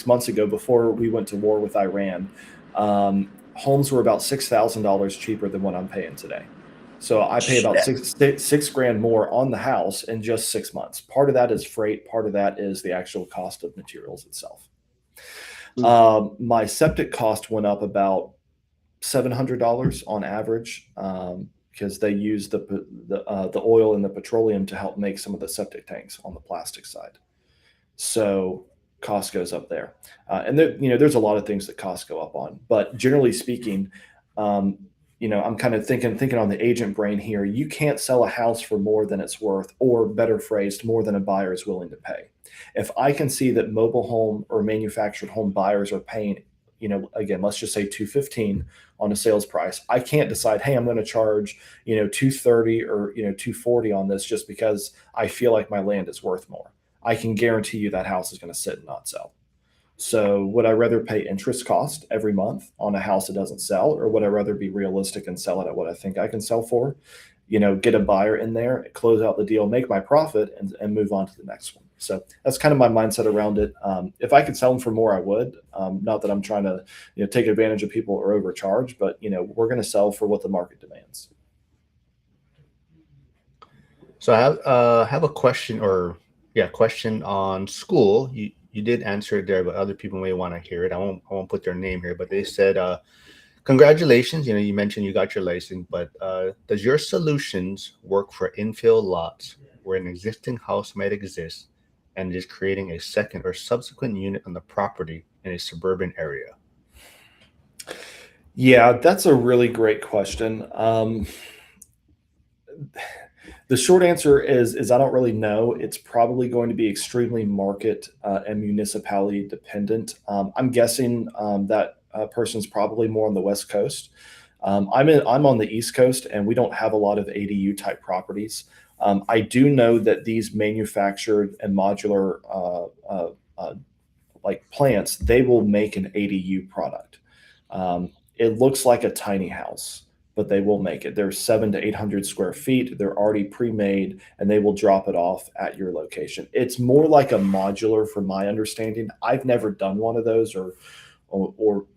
months ago, before we went to war with Iran, homes were about $6,000 cheaper than what I'm paying today. So I pay about six grand more on the house in just 6 months. Part of that is freight. Part of that is the actual cost of materials itself. My septic cost went up about $700 on average. Because they use the oil and the petroleum to help make some of the septic tanks on the plastic side. So cost goes up there. And there's a lot of things that costs go up on. But generally speaking, I'm kind of thinking on the agent brain here. You can't sell a house for more than it's worth, or better phrased, more than a buyer is willing to pay. If I can see that mobile home or manufactured home buyers are paying, again, let's just say 215 on a sales price, I can't decide, hey, I'm going to charge, 230 or 240 on this just because I feel like my land is worth more. I can guarantee you that house is going to sit and not sell. So would I rather pay interest cost every month on a house that doesn't sell, or would I rather be realistic and sell it at what I think I can sell for? Get a buyer in there, close out the deal, make my profit, and move on to the next one. So that's kind of my mindset around it. If I could sell them for more, I would. Not that I'm trying to take advantage of people or overcharge, but we're going to sell for what the market demands. So I have a question, question on school. You did answer it there, but other people may want to hear it. I won't put their name here, but they said, congratulations. You mentioned you got your license, but does your solutions work for infill lots where an existing house might exist and is creating a second or subsequent unit on the property in a suburban area? Yeah, that's a really great question. The short answer is I don't really know. It's probably going to be extremely market and municipality dependent. I'm guessing that person's probably more on the West Coast. I'm on the East Coast, and we don't have a lot of ADU type properties. I do know that these manufactured and modular like plants, they will make an ADU product. It looks like a tiny house, but they will make it. They're 700 to 800 square feet. They're already pre-made, and they will drop it off at your location. It's more like a modular, from my understanding. I've never done one of those, or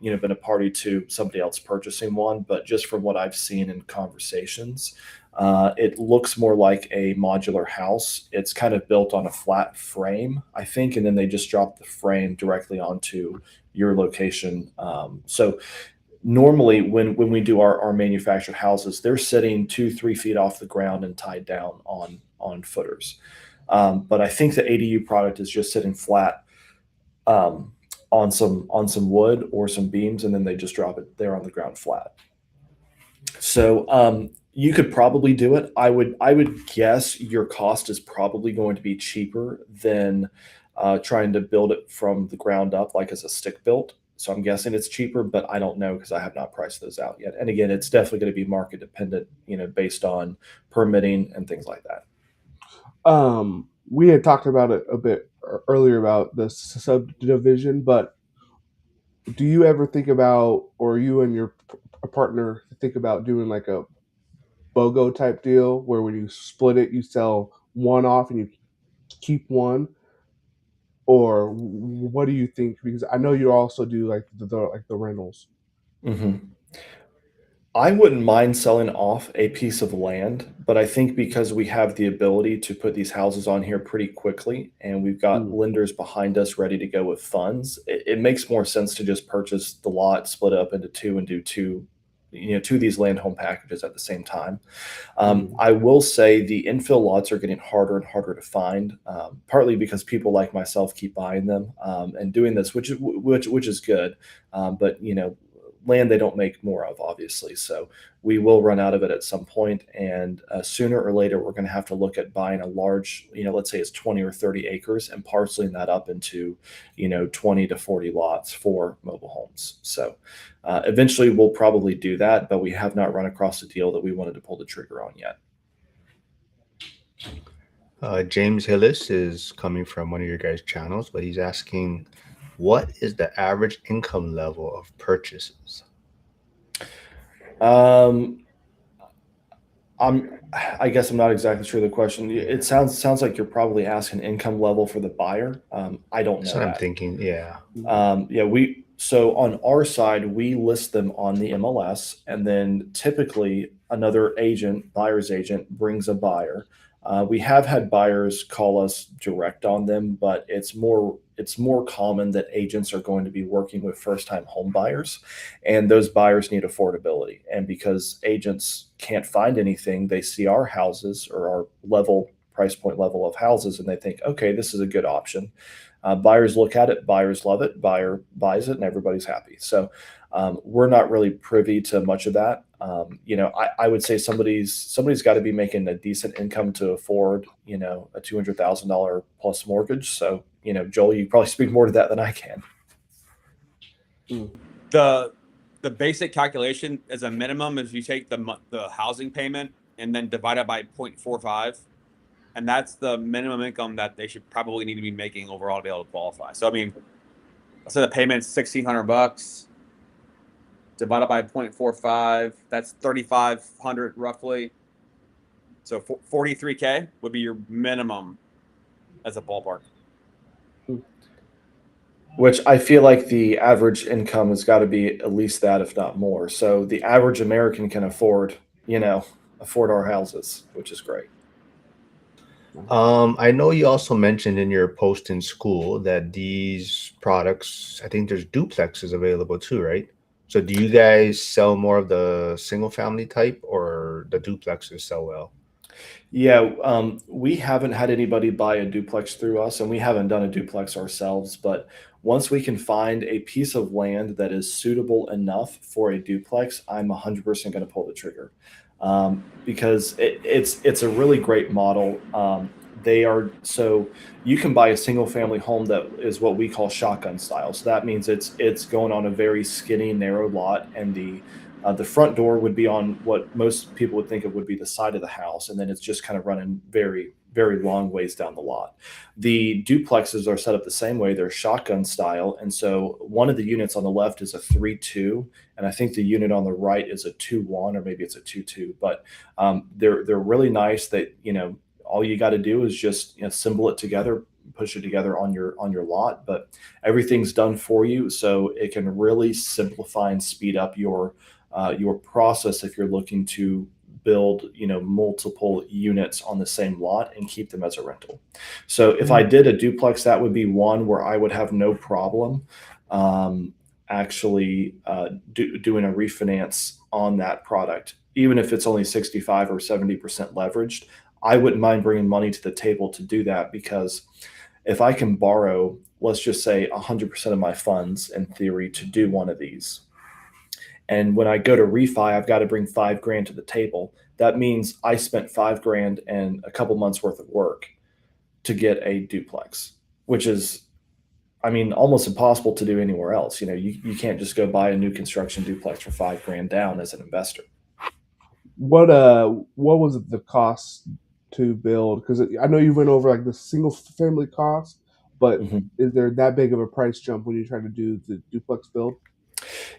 been a party to somebody else purchasing one, but just from what I've seen in conversations, it looks more like a modular house. It's kind of built on a flat frame, I think, and then they just drop the frame directly onto your location. So normally when we do our manufactured houses, they're sitting 2-3 feet off the ground and tied down on footers. But I think the ADU product is just sitting flat on some wood or some beams, and then they just drop it there on the ground flat. So you could probably do it. I would guess your cost is probably going to be cheaper than trying to build it from the ground up, like as a stick built. So I'm guessing it's cheaper, but I don't know because I have not priced those out yet. And again, it's definitely going to be market dependent, based on permitting and things like that. We had talked about it a bit earlier about the subdivision, but do you ever think about, or you and your partner think about doing like a BOGO type deal where when you split it, you sell one off and you keep one? Or what do you think? Because I know you also do like the rentals. Mm-hmm. I wouldn't mind selling off a piece of land, but I think because we have the ability to put these houses on here pretty quickly, and we've got lenders behind us ready to go with funds, it makes more sense to just purchase the lot, split it up into two, and do two of these land home packages at the same time. I will say the infill lots are getting harder and harder to find, partly because people like myself keep buying them and doing this, which is good. But land they don't make more of, obviously. So we will run out of it at some point, and sooner or later we're going to have to look at buying a large, let's say it's 20 or 30 acres, and parceling that up into 20 to 40 lots for mobile homes. So eventually we'll probably do that, but we have not run across a deal that we wanted to pull the trigger on yet. James Hillis is coming from one of your guys' channels, but he's asking, what is the average income level of purchases? I guess I'm not exactly sure the question. It sounds like you're probably asking income level for the buyer. I don't know. That's what I'm thinking. Yeah. So on our side, we list them on the MLS, and then typically another agent, buyer's agent, brings a buyer. We have had buyers call us direct on them, but it's more common that agents are going to be working with first-time home buyers, and those buyers need affordability. And because agents can't find anything, they see our houses or our price point level of houses, and they think, okay, this is a good option. Buyers look at it, buyers love it, buyer buys it, and everybody's happy. So We're not really privy to much of that. I would say somebody's got to be making a decent income to afford, a $200,000 plus mortgage. So, Joel, you probably speak more to that than I can. The basic calculation as a minimum is you take the housing payment and then divide it by 0.45, and that's the minimum income that they should probably need to be making overall to be able to qualify. So I mean, let's say the payment's $1,600 divided by 0.45, that's 3,500 roughly. So 43K would be your minimum as a ballpark. Which I feel like the average income has got to be at least that, if not more. So the average American can afford our houses, which is great. I know you also mentioned in your post in school that these products, I think there's duplexes available too, right? So do you guys sell more of the single family type, or the duplexes sell well? Yeah, we haven't had anybody buy a duplex through us, and we haven't done a duplex ourselves. But once we can find a piece of land that is suitable enough for a duplex, I'm 100% going to pull the trigger, because it's a really great model. They are so you can buy a single family home that is what we call shotgun style. So that means it's going on a very skinny, narrow lot, and the front door would be on what most people would think of would be the side of the house, and then it's just kind of running very, very long ways down the lot. The duplexes are set up the same way. They're shotgun style, and so one of the units on the left is a 3-2, and I think the unit on the right is a 2-1, or maybe it's a 2-2. But they're really nice. That all you got to do is just assemble it together, push it together on your lot, but everything's done for you, so it can really simplify and speed up your process if you're looking to build multiple units on the same lot and keep them as a rental. So if I did a duplex, that would be one where I would have no problem actually doing a refinance on that product, even if it's only 65 or 70% leveraged. I wouldn't mind bringing money to the table to do that, because if I can borrow, let's just say 100% of my funds in theory to do one of these, and when I go to refi, I've got to bring $5,000 to the table. That means I spent $5,000 and a couple months worth of work to get a duplex, which is, I mean, almost impossible to do anywhere else. You can't just go buy a new construction duplex for $5,000 down as an investor. What was the cost to build? Because I know you went over like the single family cost, but is there that big of a price jump when you try to do the duplex build?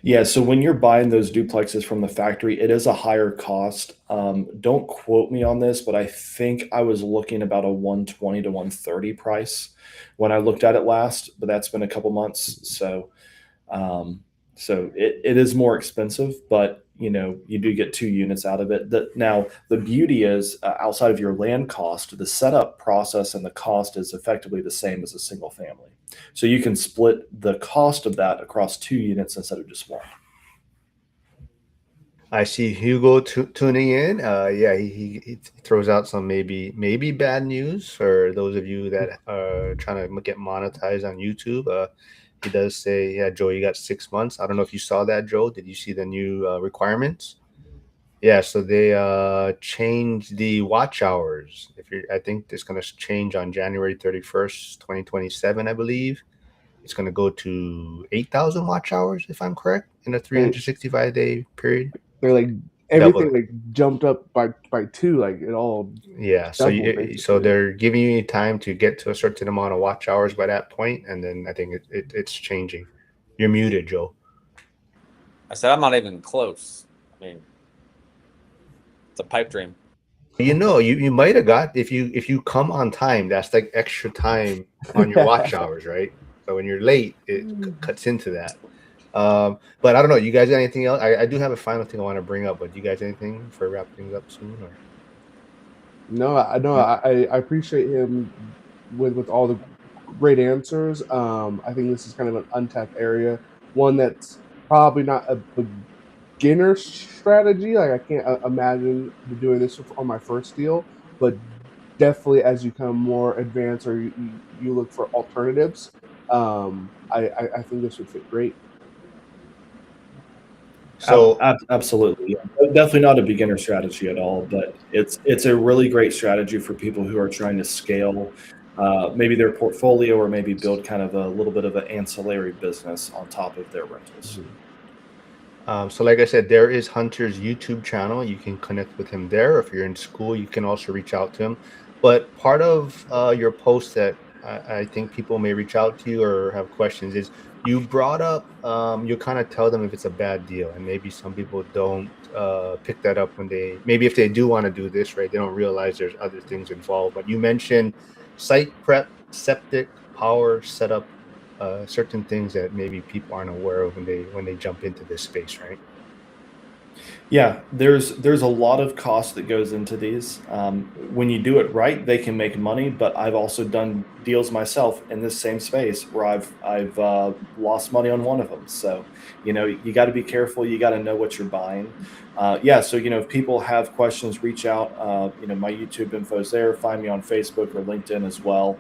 Yeah, so when you're buying those duplexes from the factory, it is a higher cost. Don't quote me on this, but I think I was looking about a 120 to 130 price when I looked at it last, but that's been a couple months. So it is more expensive, but you do get 2 units out of it. Now the beauty is, outside of your land cost, the setup process and the cost is effectively the same as a single family. So you can split the cost of that across 2 units instead of just one. I see Hugo tuning in. Yeah, he throws out some maybe bad news for those of you that are trying to get monetized on YouTube. He does say, yeah, Joe, you got 6 months. I don't know if you saw that, Joe. Did you see the new requirements? Yeah, so they changed the watch hours. I think it's going to change on January 31st, 2027, I believe. It's going to go to 8,000 watch hours, if I'm correct, in a 365-day period. They're like everything like jumped up by 2, like it all. Yeah, so so they're giving you time to get to a certain amount of watch hours by that point, and then I think it's changing. You're muted, Joe. I said I'm not even close. I mean, it's a pipe dream. You might have got, if you come on time, that's like extra time on your watch hours, right? So when you're late, it cuts into that. But I don't know. You guys got anything else? I do have a final thing I want to bring up, but do you guys anything for wrap things up soon? Or? No, I appreciate him with all the great answers. I think this is kind of an untapped area, one that's probably not a beginner strategy. Like I can't imagine doing this on my first deal, but definitely as you become more advanced or you look for alternatives, I think this would fit great. So Absolutely, yeah. Definitely not a beginner strategy at all, but it's a really great strategy for people who are trying to scale maybe their portfolio or maybe build kind of a little bit of an ancillary business on top of their rentals. So like I said, there is Hunter's YouTube channel. You can connect with him there. If you're in school, you can also reach out to him. But part of your post that I think people may reach out to you or have questions is you brought up, you kind of tell them if it's a bad deal. And maybe some people don't pick that up when maybe if they do want to do this, right, they don't realize there's other things involved. But you mentioned site prep, septic, power, setup, certain things that maybe people aren't aware of when they jump into this space, right? Yeah, there's a lot of cost that goes into these. When you do it right, they can make money. But I've also done deals myself in this same space where I've lost money on one of them. So you got to be careful. You got to know what you're buying. Yeah, so if people have questions, reach out. My YouTube info is there. Find me on Facebook or LinkedIn as well.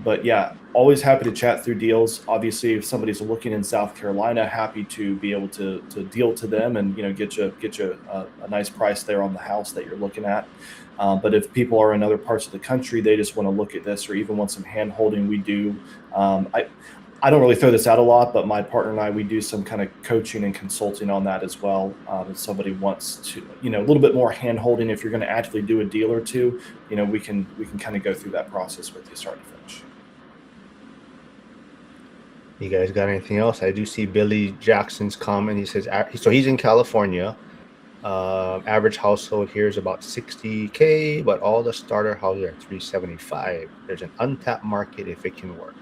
But yeah, always happy to chat through deals. Obviously, if somebody's looking in South Carolina, happy to be able to deal to them and get you a nice price there on the house that you're looking at. But if people are in other parts of the country, they just want to look at this or even want some hand holding, we do. I don't really throw this out a lot, but my partner and I, we do some kind of coaching and consulting on that as well. If somebody wants to, a little bit more hand holding, if you're going to actually do a deal or two, we can kind of go through that process with you start to finish. You guys got anything else? I do see Billy Jackson's comment. He says, so he's in California. Average household here is about $60K, but all the starter houses are $375. There's an untapped market if it can work.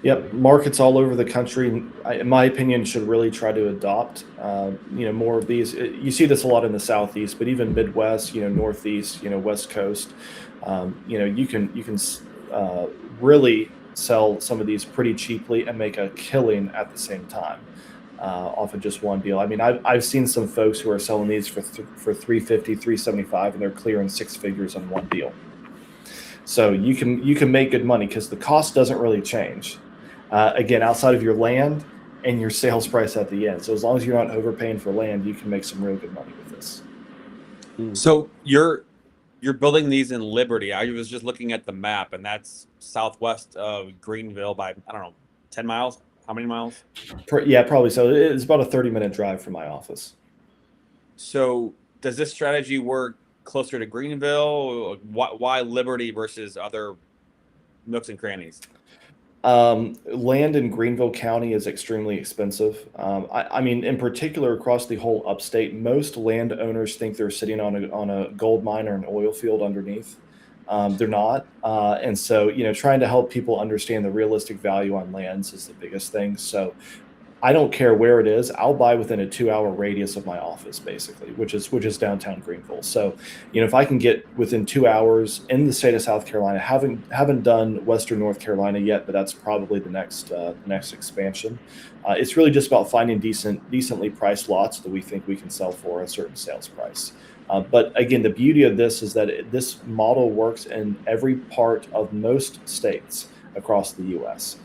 Yep, markets all over the country, in my opinion, should really try to adopt, more of these. You see this a lot in the Southeast, but even Midwest, Northeast, West Coast, you can really sell some of these pretty cheaply and make a killing at the same time off of just one deal. I mean, I've seen some folks who are selling these for $350, $375, and they're clearing six figures on one deal. So you can make good money because the cost doesn't really change. Again, outside of your land and your sales price at the end. So as long as you're not overpaying for land, you can make some real good money with this. So you're building these in Liberty. I was just looking at the map, and that's southwest of Greenville by, I don't know, 10 miles? How many miles? Yeah, probably so. It's about a 30-minute drive from my office. So does this strategy work closer to Greenville? Why Liberty versus other nooks and crannies? Land in Greenville County is extremely expensive. I mean, in particular, across the whole upstate, most landowners think they're sitting on a gold mine or an oil field underneath. They're not. And so, trying to help people understand the realistic value on lands is the biggest thing. So I don't care where it is. I'll buy within a 2-hour radius of my office, basically, which is downtown Greenville. So, if I can get within 2 hours in the state of South Carolina, haven't done Western North Carolina yet, but that's probably the next expansion. It's really just about finding decently priced lots that we think we can sell for a certain sales price. But again, the beauty of this is that this model works in every part of most states across the U.S.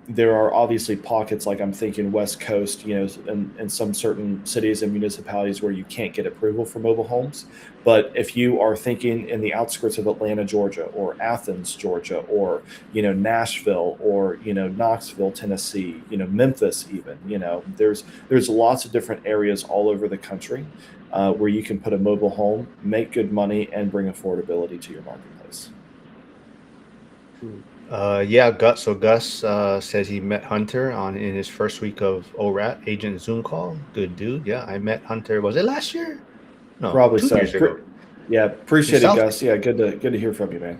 There are obviously pockets, like I'm thinking West Coast, in some certain cities and municipalities where you can't get approval for mobile homes. But if you are thinking in the outskirts of Atlanta, Georgia, or Athens, Georgia, or, Nashville, or, Knoxville, Tennessee, Memphis, even, there's lots of different areas all over the country where you can put a mobile home, make good money, and bring affordability to your marketplace. Yeah, Gus. So Gus says he met Hunter in his first week of ORAT agent Zoom call. Good dude. Yeah, I met Hunter. Was it last year? No, probably 2 years ago. Yeah, appreciate it, Gus. Yeah, good to hear from you, man.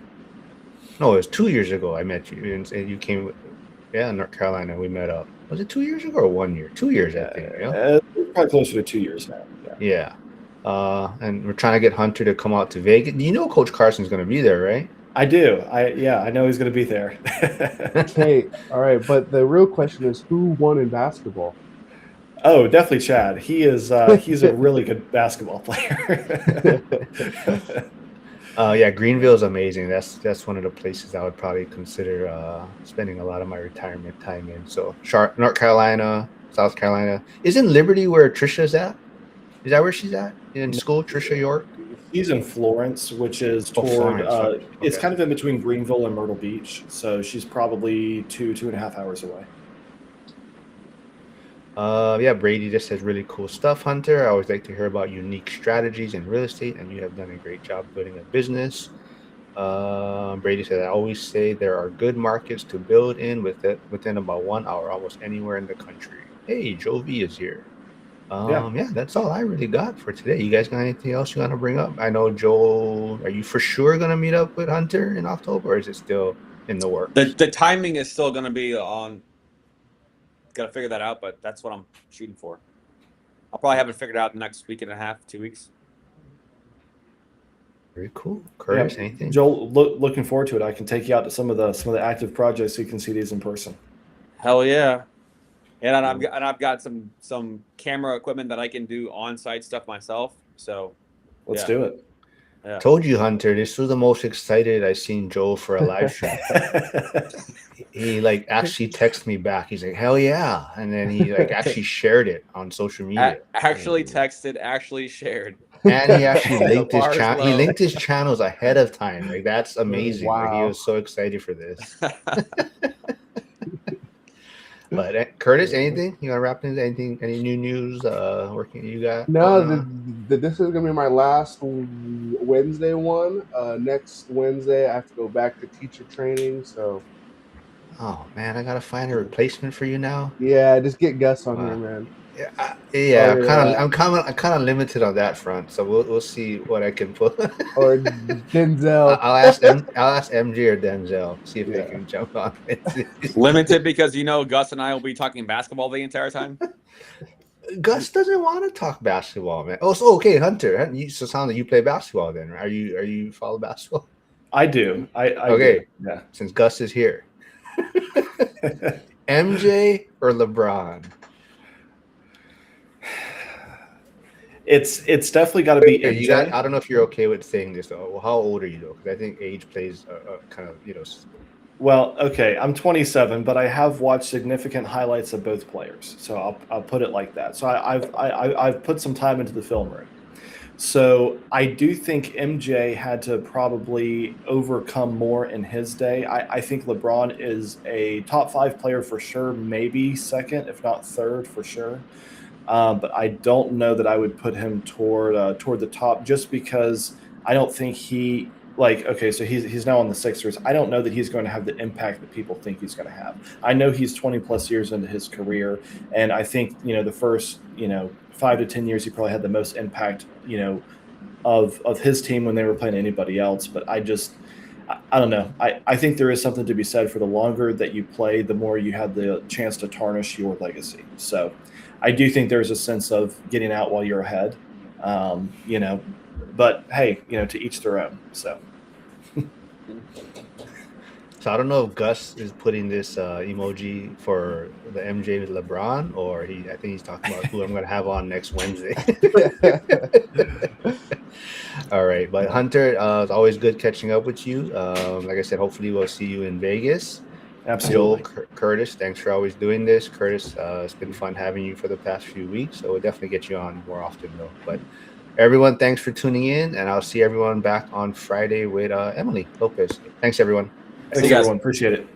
No, it was 2 years ago. I met you, and you came. Yeah, North Carolina. We met up. Was it 2 years ago or 1 year? 2 years, I think. Yeah, probably closer to 2 years now. Yeah. And we're trying to get Hunter to come out to Vegas. Coach Carson's going to be there, right? I do. I know he's going to be there. Okay, all right. But the real question is, who won in basketball? Oh, definitely Chad. He is. He's a really good basketball player. Yeah, Greenville is amazing. That's one of the places I would probably consider spending a lot of my retirement time in. So, North Carolina, South Carolina. Isn't Liberty where Trisha's at? Is that where she's at in school? Trisha York. She's in Florence, which is Oh, toward. Florence, It's okay. kind of in between Greenville and Myrtle Beach, so she's probably 2.5 hours away. Yeah, Brady just says really cool stuff, Hunter. I always like to hear about unique strategies in real estate, and you have done a great job building a business. Brady said, I always say there are good markets to build in within about 1 hour, almost anywhere in the country. Hey, Joe V is here. Yeah, that's all I really got for today. You guys got anything else you want to bring up? I know, Joel, are you for sure going to meet up with Hunter in October, or is it still in the works? The timing is still going to be on. Got to figure that out, but that's what I'm shooting for. I'll probably have it figured out in the next week and a half, 2 weeks. Very cool. Curtis, Yeah, anything? Joel, looking forward to it. I can take you out to some of the active projects so you can see these in person. Hell yeah. And I've got some camera equipment that I can do on-site stuff myself. So Let's do it. Yeah. Told you, Hunter, this was the most excited I've seen Joel for a live stream. He like actually texted me back. He's like, hell yeah. And then he like actually shared it on social media. Actually texted, actually shared. And he actually linked his Bar's channel. He low. linked his channels ahead of time. Like that's amazing. Like he Wow. was so excited for this. But Curtis, anything you want to wrap into? Anything? Any new news? Working you got? No, going on? this is gonna be my last Wednesday one. Next Wednesday, I have to go back to teacher training. So Oh man, I gotta find a replacement for you now. yeah, just get Gus on Wow. here, man. Yeah, Or, I'm kind of limited on that front. So we'll see what I can put. Or Denzel. I'll ask MJ or Denzel, see if they Yeah. can jump on it. Limited because Gus and I will be talking basketball the entire time. Gus doesn't want to talk basketball, man. Oh, so okay, Hunter. So sounds like you play basketball then. Are you follow basketball? I do. I Okay. do. Yeah. Since Gus is here, MJ or LeBron? It's definitely got to be. Hey, MJ. I don't know if you're okay with saying this though. Well, how old are you though? Because I think age plays kind of Well, okay, I'm 27, but I have watched significant highlights of both players, so I'll put it like that. So I've put some time into the film room. So I do think MJ had to probably overcome more in his day. I think LeBron is a top 5 player for sure, maybe second, if not third for sure. But I don't know that I would put him toward the top just because I don't think he. Like, okay, so he's now on the Sixers. I don't know that he's going to have the impact that people think he's going to have. I know he's 20 plus years into his career, and I think the first 5 to 10 years he probably had the most impact of his team when they were playing anybody else. But I don't know. I think there is something to be said for the longer that you play, the more you have the chance to tarnish your legacy. So I do think there's a sense of getting out while you're ahead. But hey, to each their own. So So I don't know if Gus is putting this emoji for the MJ with LeBron, or I think he's talking about who I'm going to have on next Wednesday. All right, but Hunter, it's always good catching up with you. Like I said, hopefully we'll see you in Vegas. absolutely. Joel, Curtis, thanks for always doing this. Curtis, it's been fun having you for the past few weeks, so we'll definitely get you on more often though. But everyone, thanks for tuning in, and I'll see everyone back on Friday with Emily Lopez. Thanks, everyone. Thanks, guys. everyone. Appreciate it.